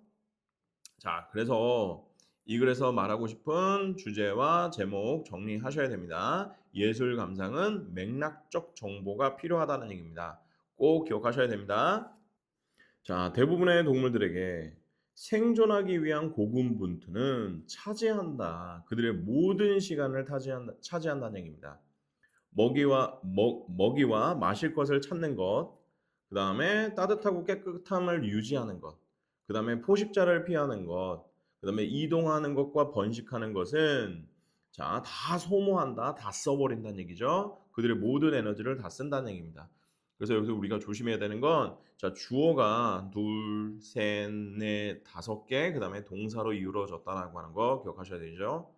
자, 그래서 이 글에서 말하고 싶은 주제와 제목 정리하셔야 됩니다. 예술 감상은 맥락적 정보가 필요하다는 얘기입니다. 꼭 기억하셔야 됩니다. 자, 대부분의 동물들에게 생존하기 위한 고군분투는 그들의 모든 시간을 차지한다는 얘기입니다. 먹이와 마실 것을 찾는 것, 그 다음에 따뜻하고 깨끗함을 유지하는 것, 그 다음에 포식자를 피하는 것, 그 다음에 이동하는 것과 번식하는 것은 자, 다 소모한다, 다 써버린다는 얘기죠. 그들의 모든 에너지를 다 쓴다는 얘기입니다. 그래서 여기서 우리가 조심해야 되는 건 자, 주어가 둘, 셋, 넷, 다섯 개, 그 다음에 동사로 이루어졌다라고 하는 거 기억하셔야 되죠.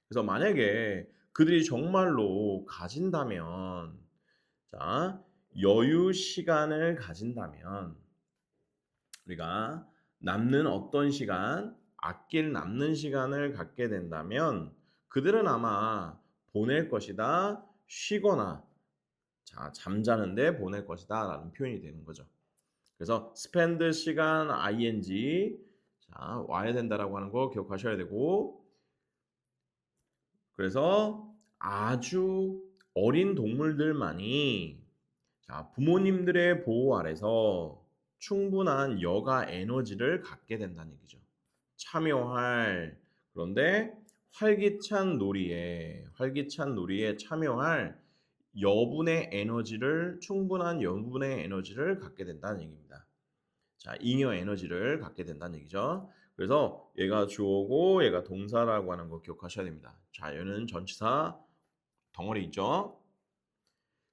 그래서 만약에 그들이 정말로 가진다면, 자, 여유 시간을 가진다면, 우리가 아낄 남는 시간을 갖게 된다면, 그들은 아마 보낼 것이다, 쉬거나, 자, 잠자는데 보낼 것이다, 라는 표현이 되는 거죠. 그래서 spend 시간 ing, 자, 와야 된다라고 하는 거 기억하셔야 되고, 그래서 아주 어린 동물들만이 자, 부모님들의 보호 아래서 충분한 여가 에너지를 갖게 된다는 얘기죠. 참여할 그런데 활기찬 놀이에 참여할 충분한 여분의 에너지를 갖게 된다는 얘기입니다. 자, 잉여 에너지를 갖게 된다는 얘기죠. 그래서 얘가 주어고 얘가 동사라고 하는 거 기억하셔야 됩니다. 자, 얘는 전치사 덩어리 있죠.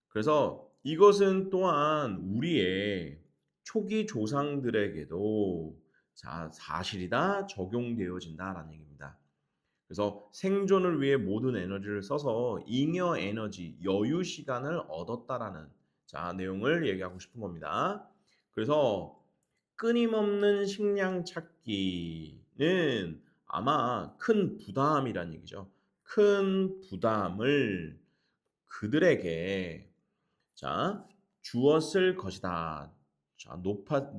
그래서 이것은 또한 우리의 초기 조상들에게도 자, 사실이다 적용되어진다라는 얘기입니다. 그래서 생존을 위해 모든 에너지를 써서 잉여 에너지, 여유 시간을 얻었다라는 자, 내용을 얘기하고 싶은 겁니다. 그래서 끊임없는 식량 찾기는 아마 큰 부담이란 얘기죠. 큰 부담을 그들에게 자, 주었을 것이다. 자,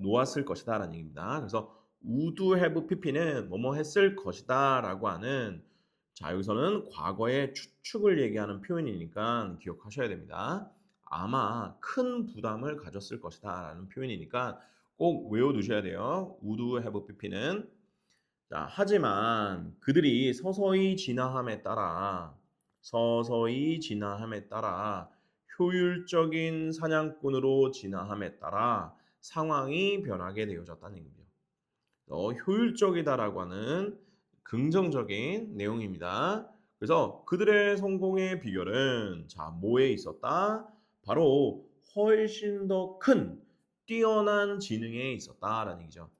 놓았을 것이다라는 얘기입니다. 그래서 would have pp는 뭐뭐 했을 것이다라고 하는 자, 여기서는 과거의 추측을 얘기하는 표현이니까 기억하셔야 됩니다. 아마 큰 부담을 가졌을 것이다 라는 표현이니까 꼭 외워두셔야 돼요. would have pp는. 자, 하지만 그들이 서서히 진화함에 따라 효율적인 사냥꾼으로 진화함에 따라 상황이 변하게 되어졌다는 얘기죠. 효율적이다라고 하는 긍정적인 내용입니다. 그래서 그들의 성공의 비결은 자, 뭐에 있었다? 바로 훨씬 더 큰 뛰어난 지능에 있었다라는 얘기죠.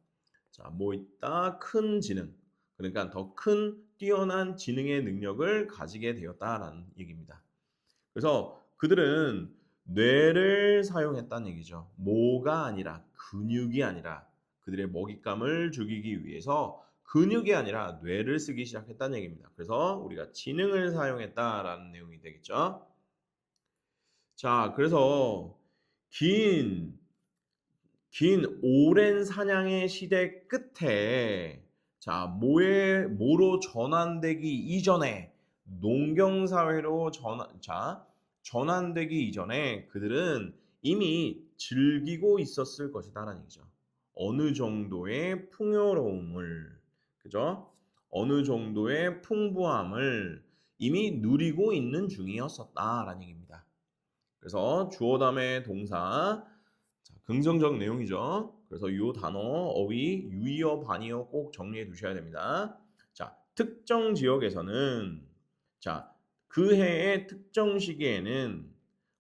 자, 뭐 있다? 큰 지능. 그러니까 더 큰 뛰어난 지능의 능력을 가지게 되었다라는 얘기입니다. 그래서 그들은 뇌를 사용했다는 얘기죠. 모가 아니라 근육이 아니라 그들의 먹잇감을 죽이기 위해서 근육이 아니라 뇌를 쓰기 시작했다는 얘기입니다. 그래서 우리가 지능을 사용했다라는 내용이 되겠죠. 자, 그래서 긴 오랜 사냥의 시대 끝에 자, 뭐로 전환되기 이전에 농경 사회로 전환되기 이전에 그들은 이미 즐기고 있었을 것이다라는 얘기죠. 어느 정도의 풍요로움을, 그죠? 어느 정도의 풍부함을 이미 누리고 있는 중이었었다라는 얘기입니다. 그래서 주어 다음에 동사, 자, 긍정적 내용이죠. 그래서 이 단어, 어휘, 유의어, 반의어 꼭 정리해 두셔야 됩니다. 자, 특정 지역에서는 자, 그 해의 특정 시기에는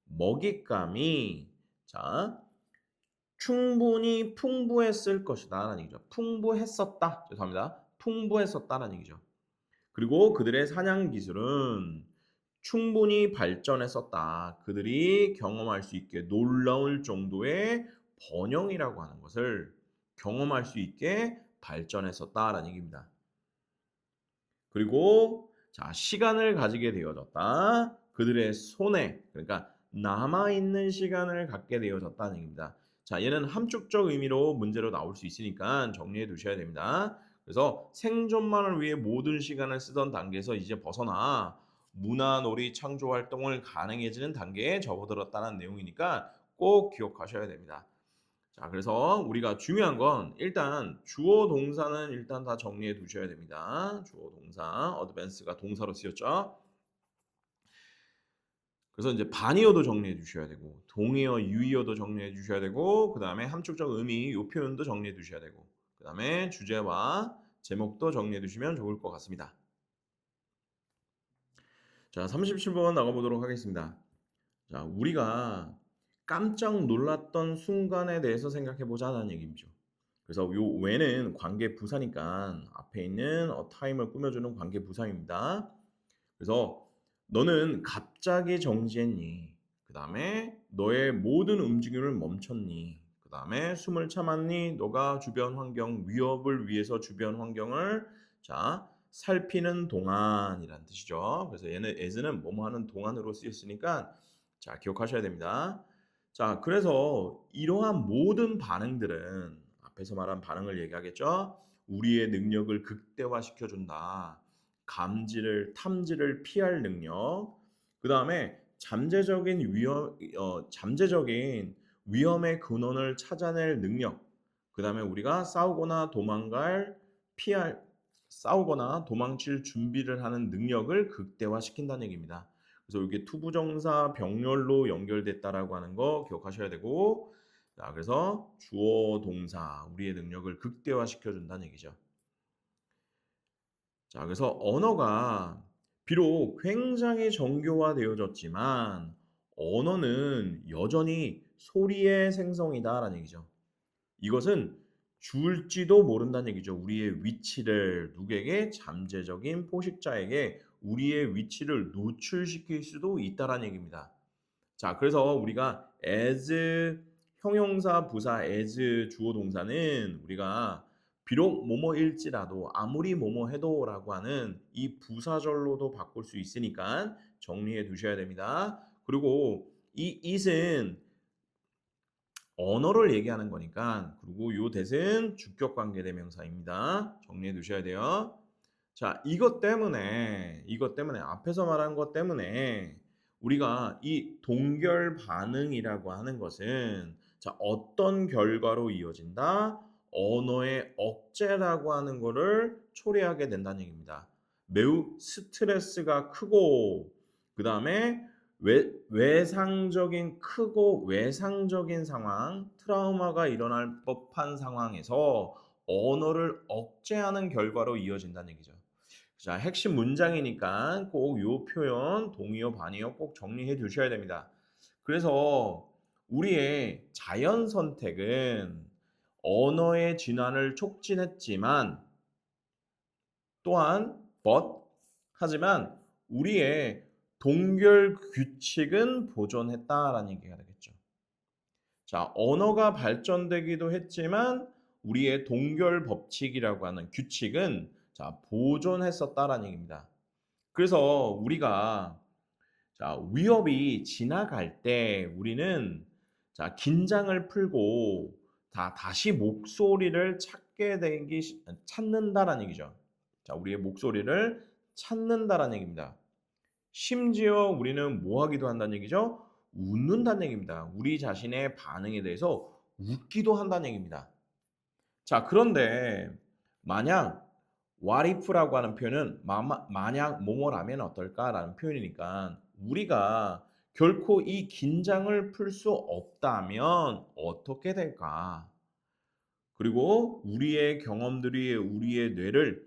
먹잇감이 자, 충분히 풍부했을 것이다라는 얘기죠. 풍부했었다. 죄송합니다. 풍부했었다라는 얘기죠. 그리고 그들의 사냥 기술은 충분히 발전했었다. 그들이 경험할 수 있게 놀라울 정도의 번영이라고 하는 것을 경험할 수 있게 발전했었다라는 얘기입니다. 그리고 자, 시간을 가지게 되어졌다. 그들의 손에 그러니까 남아있는 시간을 갖게 되어졌다는 얘기입니다. 자, 얘는 함축적 의미로 문제로 나올 수 있으니까 정리해 두셔야 됩니다. 그래서 생존만을 위해 모든 시간을 쓰던 단계에서 이제 벗어나 문화놀이 창조 활동을 가능해지는 단계에 접어들었다는 내용이니까 꼭 기억하셔야 됩니다. 자, 그래서 우리가 중요한 건 일단 주어 동사는 일단 다 정리해 두셔야 됩니다. 주어 동사, advance가 동사로 쓰였죠. 그래서 이제 반의어도 정리해 주셔야 되고 동의어, 유의어도 정리해 주셔야 되고 그 다음에 함축적 의미 요 표현도 정리해 두셔야 되고 그 다음에 주제와 제목도 정리해 두시면 좋을 것 같습니다. 자, 37번 나가보도록 하겠습니다. 자, 우리가 깜짝 놀랐던 순간에 대해서 생각해 보자는 얘기죠. 그래서 요 when은 관계 부사니까 앞에 있는 a time을 꾸며주는 관계 부사입니다. 그래서 너는 갑자기 정지했니? 그 다음에 너의 모든 움직임을 멈췄니? 그 다음에 숨을 참았니? 너가 주변 환경, 위협을 위해서 주변 환경을 자 살피는 동안이란 뜻이죠. 그래서 얘는 as는 뭐뭐 하는 동안으로 쓰였으니까 자 기억하셔야 됩니다. 자 그래서 이러한 모든 반응들은 앞에서 말한 반응을 얘기하겠죠. 우리의 능력을 극대화시켜 준다. 감지를 탐지를 피할 능력, 그 다음에 잠재적인 위험의 근원을 찾아낼 능력, 그 다음에 우리가 싸우거나 도망칠 준비를 하는 능력을 극대화시킨다는 얘기입니다. 그래서 이게 투부정사 병렬로 연결됐다라고 하는 거 기억하셔야 되고, 자, 그래서 주어 동사 우리의 능력을 극대화시켜 준다는 얘기죠. 자, 그래서 언어가 비록 굉장히 정교화되어졌지만 언어는 여전히 소리의 생성이다라는 얘기죠. 이것은 줄지도 모른다는 얘기죠. 우리의 위치를 누구에게 잠재적인 포식자에게 우리의 위치를 노출시킬 수도 있다라는 얘기입니다. 자, 그래서 우리가 as 형용사 부사 as 주어 동사는 우리가 비록 뭐뭐일지라도 아무리 뭐뭐 해도라고 하는 이 부사절로도 바꿀 수 있으니까 정리해 두셔야 됩니다. 그리고 이 it은 언어를 얘기하는 거니까 그리고 요 that은 주격 관계 대명사입니다. 정리해 두셔야 돼요. 자, 이것 때문에 앞에서 말한 것 때문에 우리가 이 동결 반응이라고 하는 것은 자, 어떤 결과로 이어진다? 언어의 억제라고 하는 거를 초래하게 된다는 얘기입니다. 매우 스트레스가 크고 그다음에 외상적인 크고 외상적인 상황, 트라우마가 일어날 법한 상황에서 언어를 억제하는 결과로 이어진다는 얘기죠. 자, 핵심 문장이니까 꼭 요 표현 동의어 반의어 꼭 정리해 두셔야 됩니다. 그래서 우리의 자연 선택은 언어의 진화를 촉진했지만 또한 하지만 우리의 동결 규칙은 보존했다라는 얘기가 되겠죠. 자, 언어가 발전되기도 했지만 우리의 동결 법칙이라고 하는 규칙은 자, 보존했었다라는 얘기입니다. 그래서 우리가 자, 위협이 지나갈 때 우리는 자, 긴장을 풀고 다시 목소리를 찾는다라는 얘기죠. 자, 우리의 목소리를 찾는다라는 얘기입니다. 심지어 우리는 뭐 하기도 한다는 얘기죠? 웃는다는 얘기입니다. 우리 자신의 반응에 대해서 웃기도 한다는 얘기입니다. 자, 그런데 만약 what if라고 하는 표현은 만약 뭐뭐라면 어떨까라는 표현이니까 우리가 결코 이 긴장을 풀 수 없다면 어떻게 될까? 그리고 우리의 경험들이 우리의 뇌를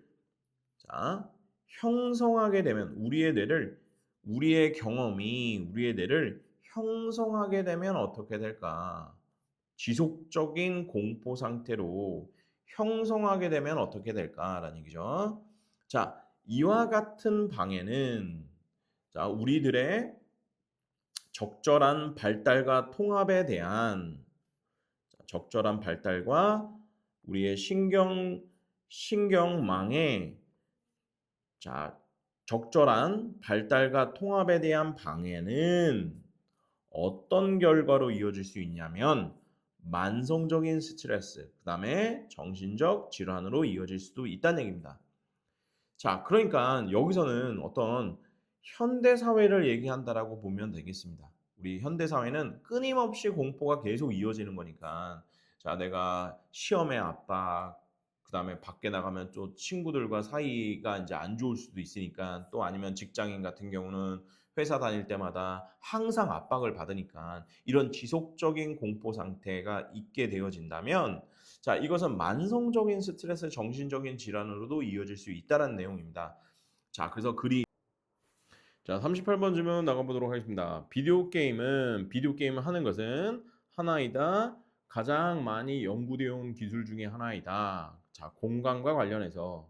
자, 형성하게 되면 우리의 경험이 우리의 뇌를 형성하게 되면 어떻게 될까? 지속적인 공포 상태로 형성하게 되면 어떻게 될까라는 얘기죠. 자, 이와 같은 방해는 자, 우리들의 적절한 발달과 통합에 대한 적절한 발달과 우리의 신경망의 자, 적절한 발달과 통합에 대한 방해는 어떤 결과로 이어질 수 있냐면 만성적인 스트레스, 그다음에 정신적 질환으로 이어질 수도 있다는 얘기입니다. 자, 그러니까 여기서는 어떤 현대 사회를 얘기한다라고 보면 되겠습니다. 우리 현대 사회는 끊임없이 공포가 계속 이어지는 거니까 자, 내가 시험의 압박, 그다음에 밖에 나가면 또 친구들과 사이가 이제 안 좋을 수도 있으니까 또 아니면 직장인 같은 경우는 회사 다닐 때마다 항상 압박을 받으니까 이런 지속적인 공포 상태가 있게 되어진다면 자, 이것은 만성적인 스트레스, 정신적인 질환으로도 이어질 수 있다는 내용입니다. 자, 그래서 자, 38번 질문 나가보도록 하겠습니다. 비디오 게임을 하는 것은 하나이다. 가장 많이 연구되어 온 기술 중에 하나이다. 자, 공간과 관련해서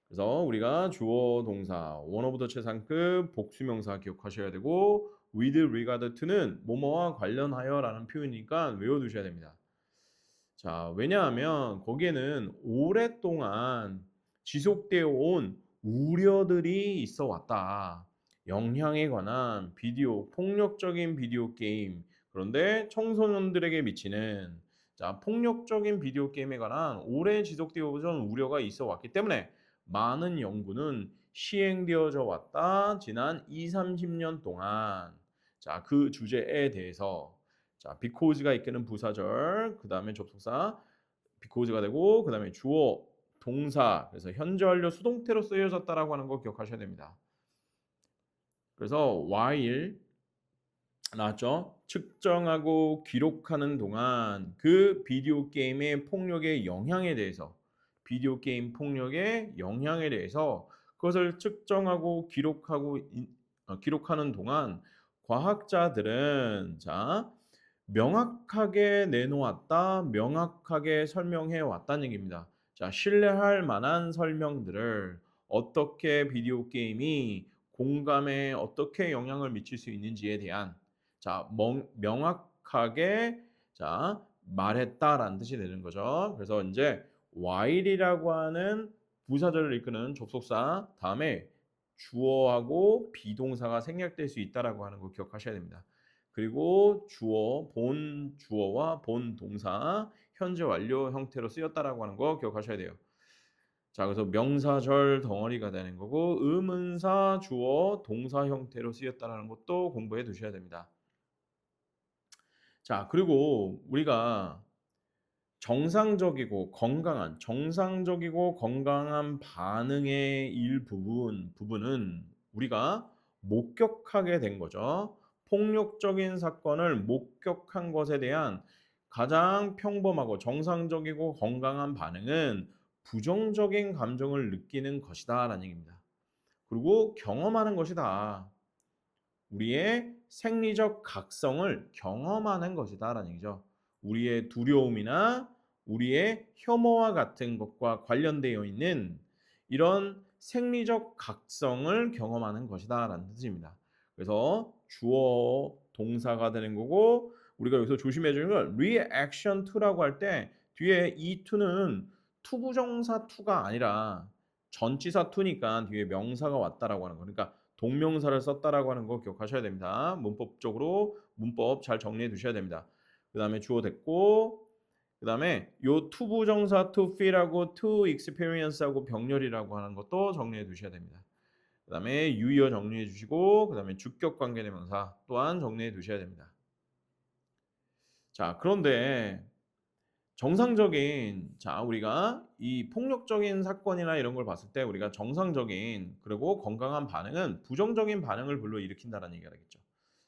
그래서 우리가 주어 동사 one of the 최상급 복수명사 기억하셔야 되고 with regard to는 뭐뭐와 관련하여라는 표현이니까 외워두셔야 됩니다. 자, 왜냐하면 거기에는 오랫동안 지속되어 온 우려들이 있어 왔다. 영향에 관한 폭력적인 비디오 게임. 그런데 청소년들에게 미치는 자, 폭력적인 비디오 게임에 관한 오래 지속되어 온 우려가 있어 왔기 때문에 많은 연구는 시행되어져 왔다. 지난 2, 30년 동안. 자, 그 주제에 대해서 자, because가 이끄는 부사절, 그 다음에 접속사 because가 되고, 그 다음에 주어, 동사, 그래서 현재 완료 수동태로 쓰여졌다라고 하는 거 기억하셔야 됩니다. 그래서 while 나왔죠? 측정하고 기록하는 동안 그 비디오 게임의 폭력의 영향에 대해서 비디오 게임 폭력의 영향에 대해서 그것을 측정하고 기록하는 동안 과학자들은 자 명확하게 내놓았다, 명확하게 설명해 왔다는 얘기입니다. 자, 신뢰할 만한 설명들을 어떻게 비디오 게임이 공감에 어떻게 영향을 미칠 수 있는지에 대한 자, 명확하게 자, 말했다라는 뜻이 되는 거죠. 그래서 이제 while이라고 하는 부사절을 이끄는 접속사 다음에 주어하고 비동사가 생략될 수 있다라고 하는 거 기억하셔야 됩니다. 그리고 본 주어와 본 동사 현재 완료 형태로 쓰였다라고 하는 거 기억하셔야 돼요. 자, 그래서 명사절 덩어리가 되는 거고 의문사 주어 동사 형태로 쓰였다라는 것도 공부해 두셔야 됩니다. 자, 그리고 우리가 정상적이고 건강한 반응의 부분은 우리가 목격하게 된 거죠. 폭력적인 사건을 목격한 것에 대한 가장 평범하고 정상적이고 건강한 반응은 부정적인 감정을 느끼는 것이다라는 얘기입니다. 그리고 경험하는 것이다. 우리의 생리적 각성을 경험하는 것이다라는 얘기죠. 우리의 두려움이나 우리의 혐오와 같은 것과 관련되어 있는 이런 생리적 각성을 경험하는 것이다라는 뜻입니다. 그래서 주어 동사가 되는 거고 우리가 여기서 조심해야 되는 건 reaction to라고 할 때 뒤에 이 to는 투부정사 to가 아니라 전치사 to니까 뒤에 명사가 왔다라고 하는 거. 그러니까 동명사를 썼다라고 하는 거 기억하셔야 됩니다. 문법적으로 문법 잘 정리해 두셔야 됩니다. 그다음에 주어 됐고 그다음에 요 투부정사 to feel하고 to experience하고 병렬이라고 하는 것도 정리해 두셔야 됩니다. 그다음에 유의어 정리해 주시고 그다음에 주격 관계대명사 또한 정리해 두셔야 됩니다. 자, 그런데 정상적인 우리가 이 폭력적인 사건이나 이런 걸 봤을 때 우리가 정상적인 그리고 건강한 반응은 부정적인 반응을 불러일으킨다는 얘기가 되겠죠.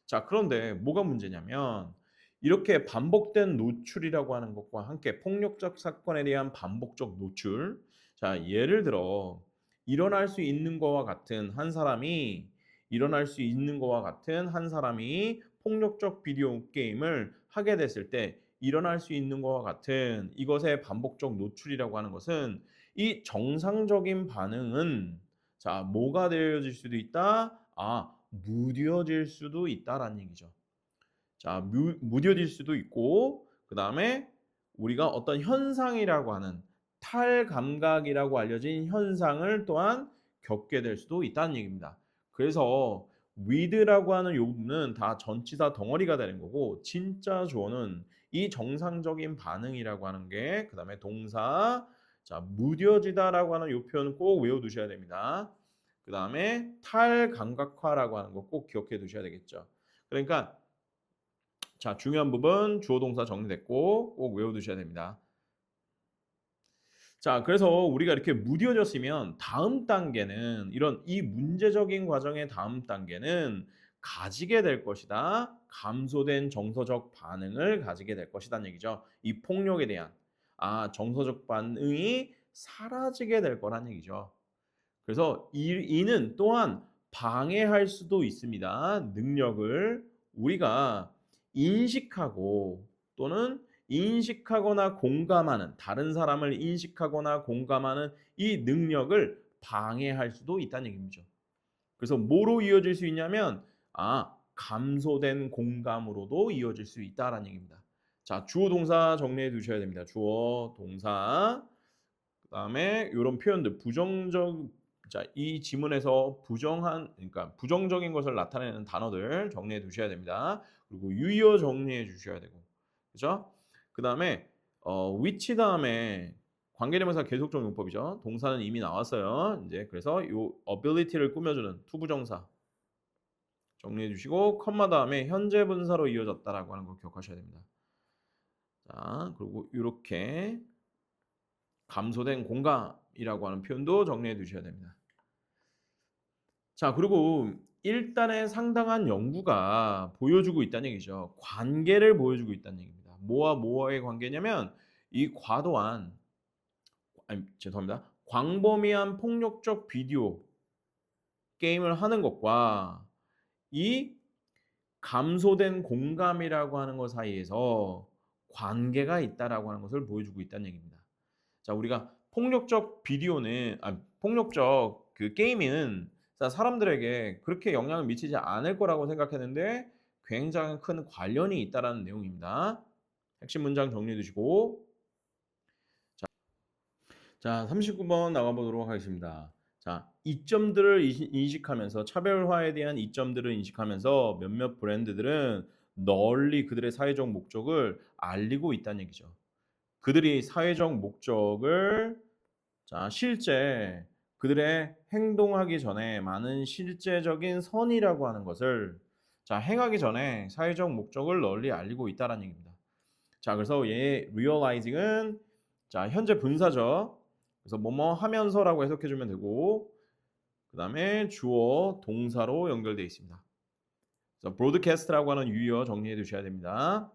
자, 그런데 뭐가 문제냐면 이렇게 반복된 노출이라고 하는 것과 함께 폭력적 사건에 대한 반복적 노출. 자, 예를 들어 일어날 수 있는 거와 같은 한 사람이 폭력적 비디오 게임을 하게 됐을 때 일어날 수 있는 것과 같은 이것의 반복적 노출이라고 하는 것은 이 정상적인 반응은 뭐가 되어질 수도 있다? 무뎌질 수도 있다라는 얘기죠. 자, 무뎌질 수도 있고 그다음에 우리가 어떤 현상이라고 하는 탈감각이라고 알려진 현상을 또한 겪게 될 수도 있다는 얘기입니다. 그래서 with라고 하는 요 부분은 다 전치사 덩어리가 되는 거고 진짜 주어는 이 정상적인 반응이라고 하는 게 그다음에 동사 무뎌지다라고 하는 요 표현은 꼭 외워 두셔야 됩니다. 그다음에 탈감각화라고 하는 거 꼭 기억해 두셔야 되겠죠. 그러니까 중요한 부분 주어 동사 정리됐고 꼭 외워 두셔야 됩니다. 자, 그래서 우리가 이렇게 무뎌졌으면 다음 단계는 이 문제적인 과정의 다음 단계는 가지게 될 것이다. 감소된 정서적 반응을 가지게 될 것이다는 얘기죠. 이 폭력에 대한 정서적 반응이 사라지게 될 거란 얘기죠. 그래서 이는 또한 방해할 수도 있습니다. 능력을 우리가 인식하고 또는 인식하거나 공감하는 다른 사람을 인식하거나 공감하는 이 능력을 방해할 수도 있다는 얘기죠. 그래서 뭐로 이어질 수 있냐면 감소된 공감으로도 이어질 수 있다라는 얘기입니다. 자, 주어 동사 정리해 두셔야 됩니다. 주어 동사 그다음에 이런 표현들 이 지문에서 그러니까 부정적인 것을 나타내는 단어들 정리해 두셔야 됩니다. 그리고 유의어 정리해 주셔야 되고. 그죠? 그다음에 which 다음에 관계대명사 계속적 용법이죠. 동사는 이미 나왔어요. 이제 그래서 요 ability를 꾸며주는 투부정사 정리해 주시고 컴마 다음에 현재 분사로 이어졌다라고 하는 거 기억하셔야 됩니다. 자, 그리고 이렇게 감소된 공감이라고 하는 표현도 정리해 두셔야 됩니다. 자, 그리고 일단의 상당한 연구가 보여주고 있다는 얘기죠. 관계를 보여주고 있다는 얘기입니다. 뭐와 뭐와의 관계냐면 이 광범위한 폭력적 비디오 게임을 하는 것과 이 감소된 공감이라고 하는 것 사이에서 관계가 있다라고 하는 것을 보여주고 있다는 얘기입니다. 자, 우리가 폭력적 그 게임은 사람들에게 그렇게 영향을 미치지 않을 거라고 생각했는데 굉장히 큰 관련이 있다라는 내용입니다. 핵심 문장 정리해 두시고 자, 39번 나가 보도록 하겠습니다. 자, 이점들을 인식하면서 차별화에 대한 이점들을 인식하면서 몇몇 브랜드들은 널리 그들의 사회적 목적을 알리고 있다는 얘기죠. 그들이 사회적 목적을 자, 실제 그들의 행동하기 전에 많은 실제적인 선이라고 하는 것을 자, 행하기 전에 사회적 목적을 널리 알리고 있다라는 얘기입니다. 자, 그래서 얘 realizing은 자, 현재 분사죠. 그래서 뭐뭐 하면서라고 해석해 주면 되고 그다음에 주어 동사로 연결되어 있습니다. 그래서 broadcast라고 하는 유의어 정리해 두셔야 됩니다.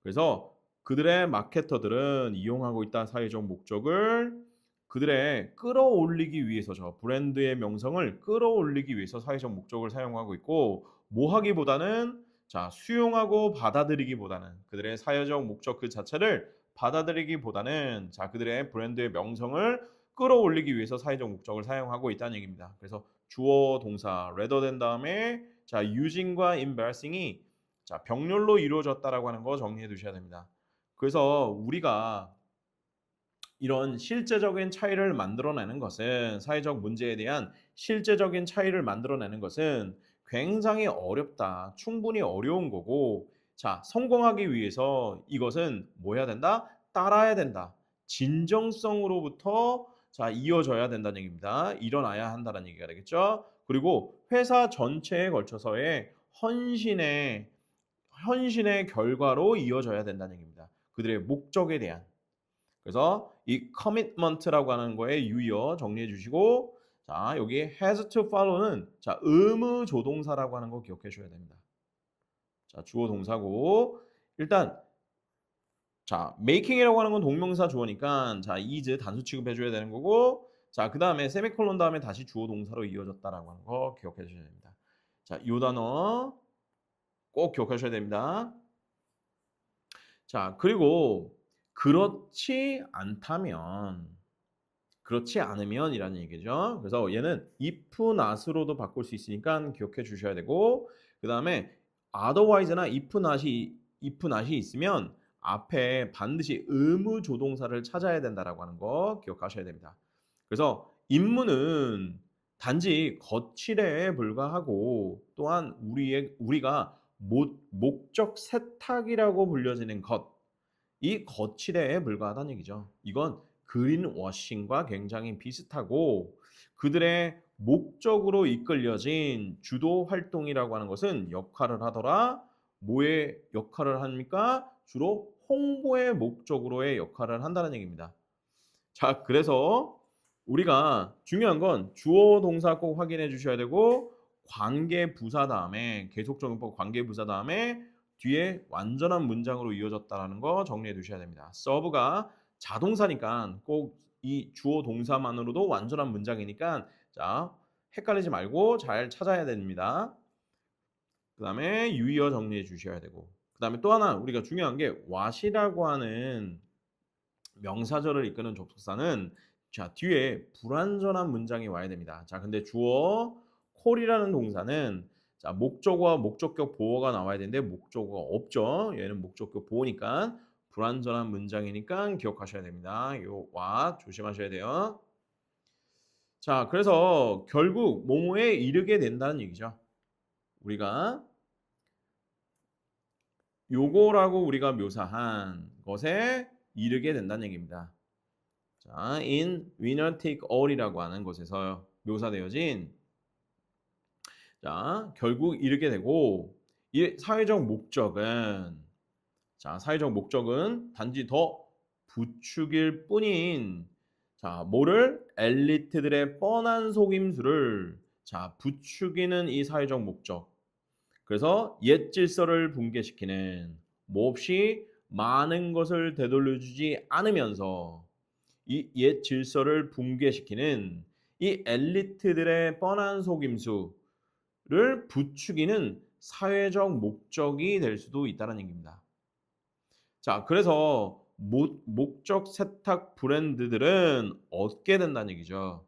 그래서 그들의 마케터들은 이용하고 있다 사회적 목적을 그들의 끌어올리기 위해서죠. 브랜드의 명성을 끌어올리기 위해서 사회적 목적을 사용하고 있고 뭐 하기보다는 자, 수용하고 받아들이기보다는 그들의 사회적 목적 그 자체를 받아들이기보다는 자, 그들의 브랜드의 명성을 끌어올리기 위해서 사회적 목적을 사용하고 있다는 얘기입니다. 그래서 주어 동사 rather than 다음에 자, using과 embarrassing이 자, 병렬로 이루어졌다라고 하는 거 정리해 두셔야 됩니다. 그래서 우리가 이런 실제적인 차이를 만들어내는 것은 사회적 문제에 대한 실제적인 차이를 만들어내는 것은 굉장히 어렵다. 충분히 어려운 거고 자, 성공하기 위해서 이것은 뭐 해야 된다? 따라야 된다. 진정성으로부터 자, 이어져야 된다는 얘기입니다. 일어나야 한다는 얘기가 되겠죠? 그리고 회사 전체에 걸쳐서의 헌신의 결과로 이어져야 된다는 얘기입니다. 그들의 목적에 대한. 그래서 이 commitment라고 하는 거에 유의어 정리해 주시고 자, 여기 has to follow는 자, 의무 조동사라고 하는 거 기억해 주셔야 됩니다. 자, 주어 동사고 일단 자, making이라고 하는 건 동명사 주어니까 자, is 단수 취급해 줘야 되는 거고 자, 그다음에 세미콜론 다음에 다시 주어 동사로 이어졌다라고 하는 거 기억해 주셔야 됩니다. 자, 이 단어 꼭 기억하셔야 됩니다. 자, 그리고 그렇지 않으면이라는 얘기죠. 그래서 얘는 if not으로도 바꿀 수 있으니까 기억해 주셔야 되고 그다음에 otherwise나 if not이 있으면 앞에 반드시 의무 조동사를 찾아야 된다라고 하는 거 기억하셔야 됩니다. 그래서 임무는 단지 거칠에 불과하고 또한 우리가 목적 세탁이라고 불려지는 것, 이 거칠에 불과하다는 얘기죠. 이건 그린워싱과 굉장히 비슷하고 그들의 목적으로 이끌려진 주도 활동이라고 하는 것은 역할을 하더라. 뭐의 역할을 합니까? 주로 홍보의 목적으로의 역할을 한다는 얘기입니다. 자, 그래서 우리가 중요한 건 주어 동사 꼭 확인해 주셔야 되고 관계 부사 다음에 계속적용법 관계 부사 다음에 뒤에 완전한 문장으로 이어졌다라는 거 정리해 두셔야 됩니다. 서브가 자동사니까 꼭 이 주어 동사만으로도 완전한 문장이니까 자, 헷갈리지 말고 잘 찾아야 됩니다. 그다음에 유의어 정리해 주셔야 되고 그다음에 또 하나 우리가 중요한 게 what이라고 하는 명사절을 이끄는 접속사는 자, 뒤에 불완전한 문장이 와야 됩니다. 자, 근데 주어 콜이라는 동사는 자, 목적어와 목적격 보어가 나와야 되는데 목적어가 없죠. 얘는 목적격 보어니까 불완전한 문장이니까 기억하셔야 됩니다. 요 와 조심하셔야 돼요. 자, 그래서 결국 뭐뭐에 이르게 된다는 얘기죠. 우리가 요거라고 우리가 묘사한 것에 이르게 된다는 얘기입니다. 자, in winner take all이라고 하는 곳에서 묘사되어진 자, 결국 이르게 되고 이 사회적 목적은 단지 더 부추길 뿐인 자, 뭐를 엘리트들의 뻔한 속임수를 자, 부추기는 이 사회적 목적. 그래서 옛 질서를 붕괴시키는 몹시 많은 것을 되돌려주지 않으면서 이 옛 질서를 붕괴시키는 이 엘리트들의 뻔한 속임수를 부추기는 사회적 목적이 될 수도 있다는 얘기입니다. 자, 그래서 목적 세탁 브랜드들은 얻게 된다는 얘기죠.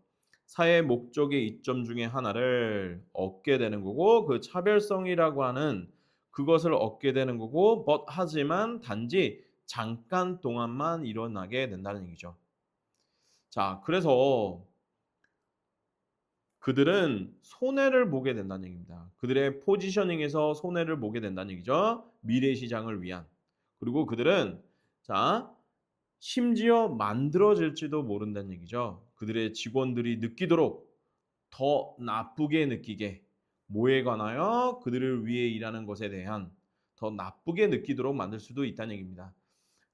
사회 목적의 이점 중에 하나를 얻게 되는 거고 그 차별성이라고 하는 그것을 얻게 되는 거고 하지만 단지 잠깐 동안만 일어나게 된다는 얘기죠. 자, 그래서 그들은 손해를 보게 된다는 얘기입니다. 그들의 포지셔닝에서 손해를 보게 된다는 얘기죠. 미래 시장을 위한. 그리고 그들은 자, 심지어 만들어질지도 모른다는 얘기죠. 그들의 직원들이 느끼도록 더 나쁘게 느끼게 뭐에 관하여 그들을 위해 일하는 것에 대한 더 나쁘게 느끼도록 만들 수도 있다는 얘기입니다.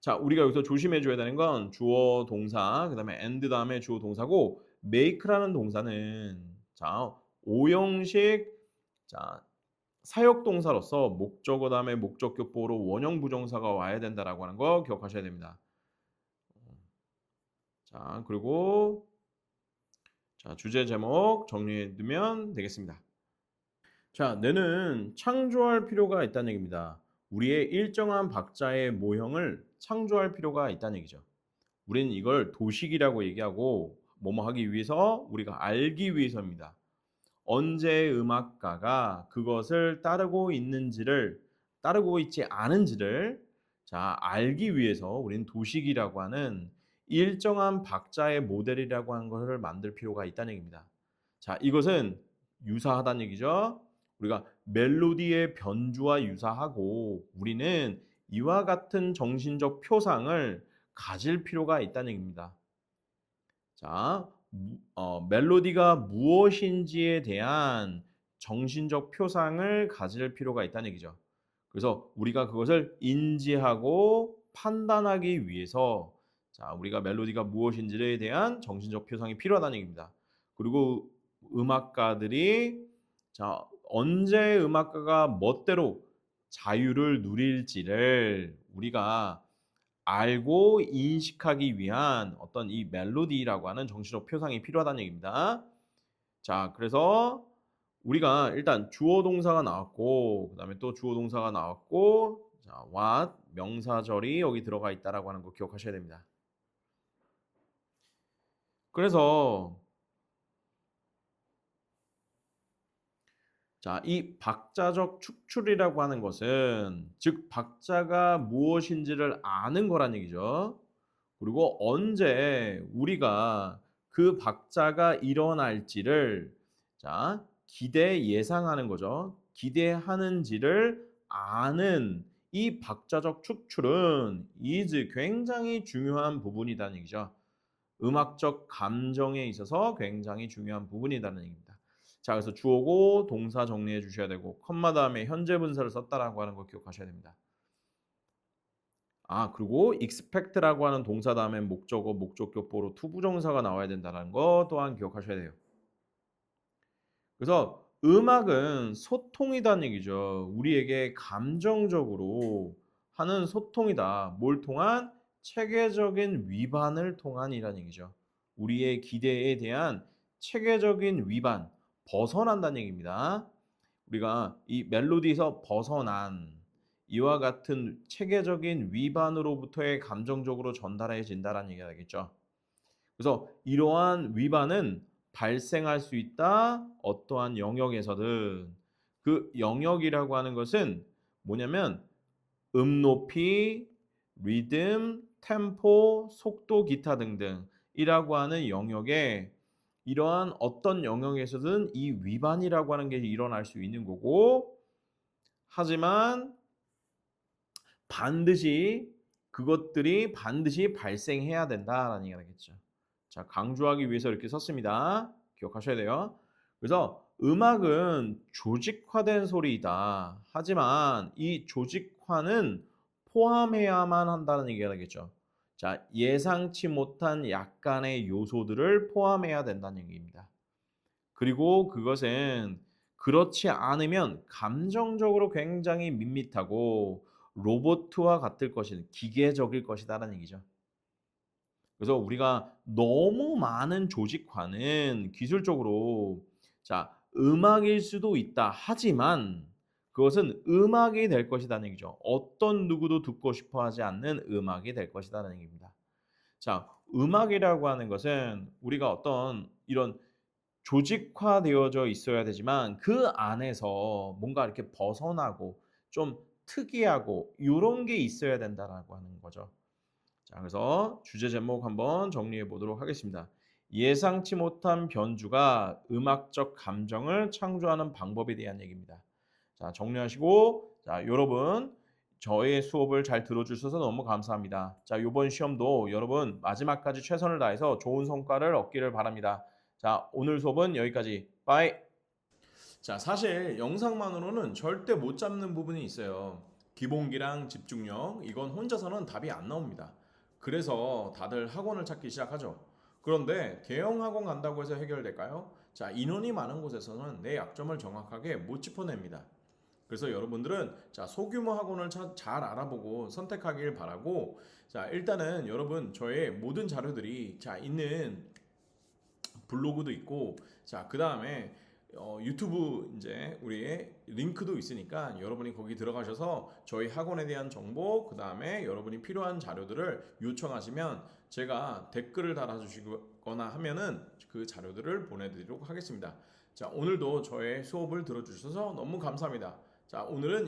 자, 우리가 여기서 조심해 줘야 되는 건 주어 동사, 그다음에 and 다음에 주어 동사고 make라는 동사는 자, 오형식 자, 사역 동사로서 목적어 다음에 목적격보로 원형 부정사가 와야 된다라고 하는 거 기억하셔야 됩니다. 자, 그리고 자, 주제 제목 정리해 두면 되겠습니다. 자, 뇌는 창조할 필요가 있다는 얘기입니다. 우리의 일정한 박자의 모형을 창조할 필요가 있다는 얘기죠. 우리는 이걸 도식이라고 얘기하고 뭐뭐 하기 위해서 우리가 알기 위해서입니다. 언제 음악가가 그것을 따르고 있지 않은지를 자, 알기 위해서 우리는 도식이라고 하는 일정한 박자의 모델이라고 하는 것을 만들 필요가 있다는 얘기입니다. 자, 이것은 유사하다는 얘기죠. 우리가 멜로디의 변주와 유사하고 우리는 이와 같은 정신적 표상을 가질 필요가 있다는 얘기입니다. 자, 멜로디가 무엇인지에 대한 정신적 표상을 가질 필요가 있다는 얘기죠. 그래서 우리가 그것을 인지하고 판단하기 위해서 자, 우리가 멜로디가 무엇인지에 대한 정신적 표상이 필요하다는 얘기입니다. 그리고 음악가들이 자, 언제 음악가가 멋대로 자유를 누릴지를 우리가 알고 인식하기 위한 어떤 이 멜로디라고 하는 정신적 표상이 필요하다는 얘기입니다. 자, 그래서 우리가 일단 주어 동사가 나왔고 그다음에 또 주어 동사가 나왔고 자, what 명사절이 여기 들어가 있다라고 하는 거 기억하셔야 됩니다. 그래서 자, 이 박자적 축출이라고 하는 것은 즉 박자가 무엇인지를 아는 거란 얘기죠. 그리고 언제 우리가 그 박자가 일어날지를 자, 기대 예상하는 거죠. 기대하는지를 아는 이 박자적 축출은 is 굉장히 중요한 부분이라는 얘기죠. 음악적 감정에 있어서 굉장히 중요한 부분이라는 얘기입니다. 자, 그래서 주어고 동사 정리해 주셔야 되고 컴마 다음에 현재 분사를 썼다라고 하는 거 기억하셔야 됩니다. 아, 그리고 expect라고 하는 동사 다음에 목적어, 목적격보로 투부정사가 나와야 된다는 거 또한 기억하셔야 돼요. 그래서 음악은 소통이라는 얘기죠. 우리에게 감정적으로 하는 소통이다. 뭘 통한? 체계적인 위반을 통한이라는 얘기죠. 우리의 기대에 대한 체계적인 위반, 벗어난다는 얘기입니다. 우리가 이 멜로디에서 벗어난 이와 같은 체계적인 위반으로부터의 감정적으로 전달해진다라는 얘기가 되겠죠. 그래서 이러한 위반은 발생할 수 있다. 어떠한 영역에서든 그 영역이라고 하는 것은 뭐냐면 높이, 리듬, 템포, 속도, 기타 등등이라고 하는 영역에 이러한 어떤 영역에서든 이 위반이라고 하는 게 일어날 수 있는 거고 하지만 반드시 그것들이 반드시 발생해야 된다라는 얘기가 되겠죠. 자, 강조하기 위해서 이렇게 썼습니다. 기억하셔야 돼요. 그래서 음악은 조직화된 소리이다. 하지만 이 조직화는 포함해야만 한다는 얘기가 되겠죠. 자, 예상치 못한 약간의 요소들을 포함해야 된다는 얘기입니다. 그리고 그것은 그렇지 않으면 감정적으로 굉장히 밋밋하고 로봇과 같을 것이 기계적일 것이다라는 얘기죠. 그래서 우리가 너무 많은 조직화는 기술적으로 자, 음악일 수도 있다. 하지만 그것은 음악이 될 것이라는 얘기죠. 어떤 누구도 듣고 싶어 하지 않는 음악이 될 것이라는 얘기입니다. 자, 음악이라고 하는 것은 우리가 어떤 이런 조직화되어져 있어야 되지만 그 안에서 뭔가 이렇게 벗어나고 좀 특이하고 요런 게 있어야 된다라고 하는 거죠. 자, 그래서 주제 제목 한번 정리해 보도록 하겠습니다. 예상치 못한 변주가 음악적 감정을 창조하는 방법에 대한 얘기입니다. 자, 정리하시고 자, 여러분 저의 수업을 잘 들어주셔서 너무 감사합니다. 자, 이번 시험도 여러분 마지막까지 최선을 다해서 좋은 성과를 얻기를 바랍니다. 자, 오늘 수업은 여기까지. 빠이. 자, 사실 영상만으로는 절대 못 잡는 부분이 있어요. 기본기랑 집중력, 이건 혼자서는 답이 안 나옵니다. 그래서 다들 학원을 찾기 시작하죠. 그런데 대형 학원 간다고 해서 해결될까요? 자, 인원이 많은 곳에서는 내 약점을 정확하게 못 짚어냅니다. 그래서 여러분들은 자, 소규모 학원을 잘 알아보고 선택하길 바라고, 자, 일단은 여러분 저의 모든 자료들이 자 있는 블로그도 있고, 자, 그다음에 유튜브 이제 우리의 링크도 있으니까 여러분이 거기 들어가셔서 저희 학원에 대한 정보, 그다음에 여러분이 필요한 자료들을 요청하시면 제가 댓글을 달아주시거나 하면은 그 자료들을 보내드리도록 하겠습니다. 자, 오늘도 저의 수업을 들어주셔서 너무 감사합니다. 자, 오늘은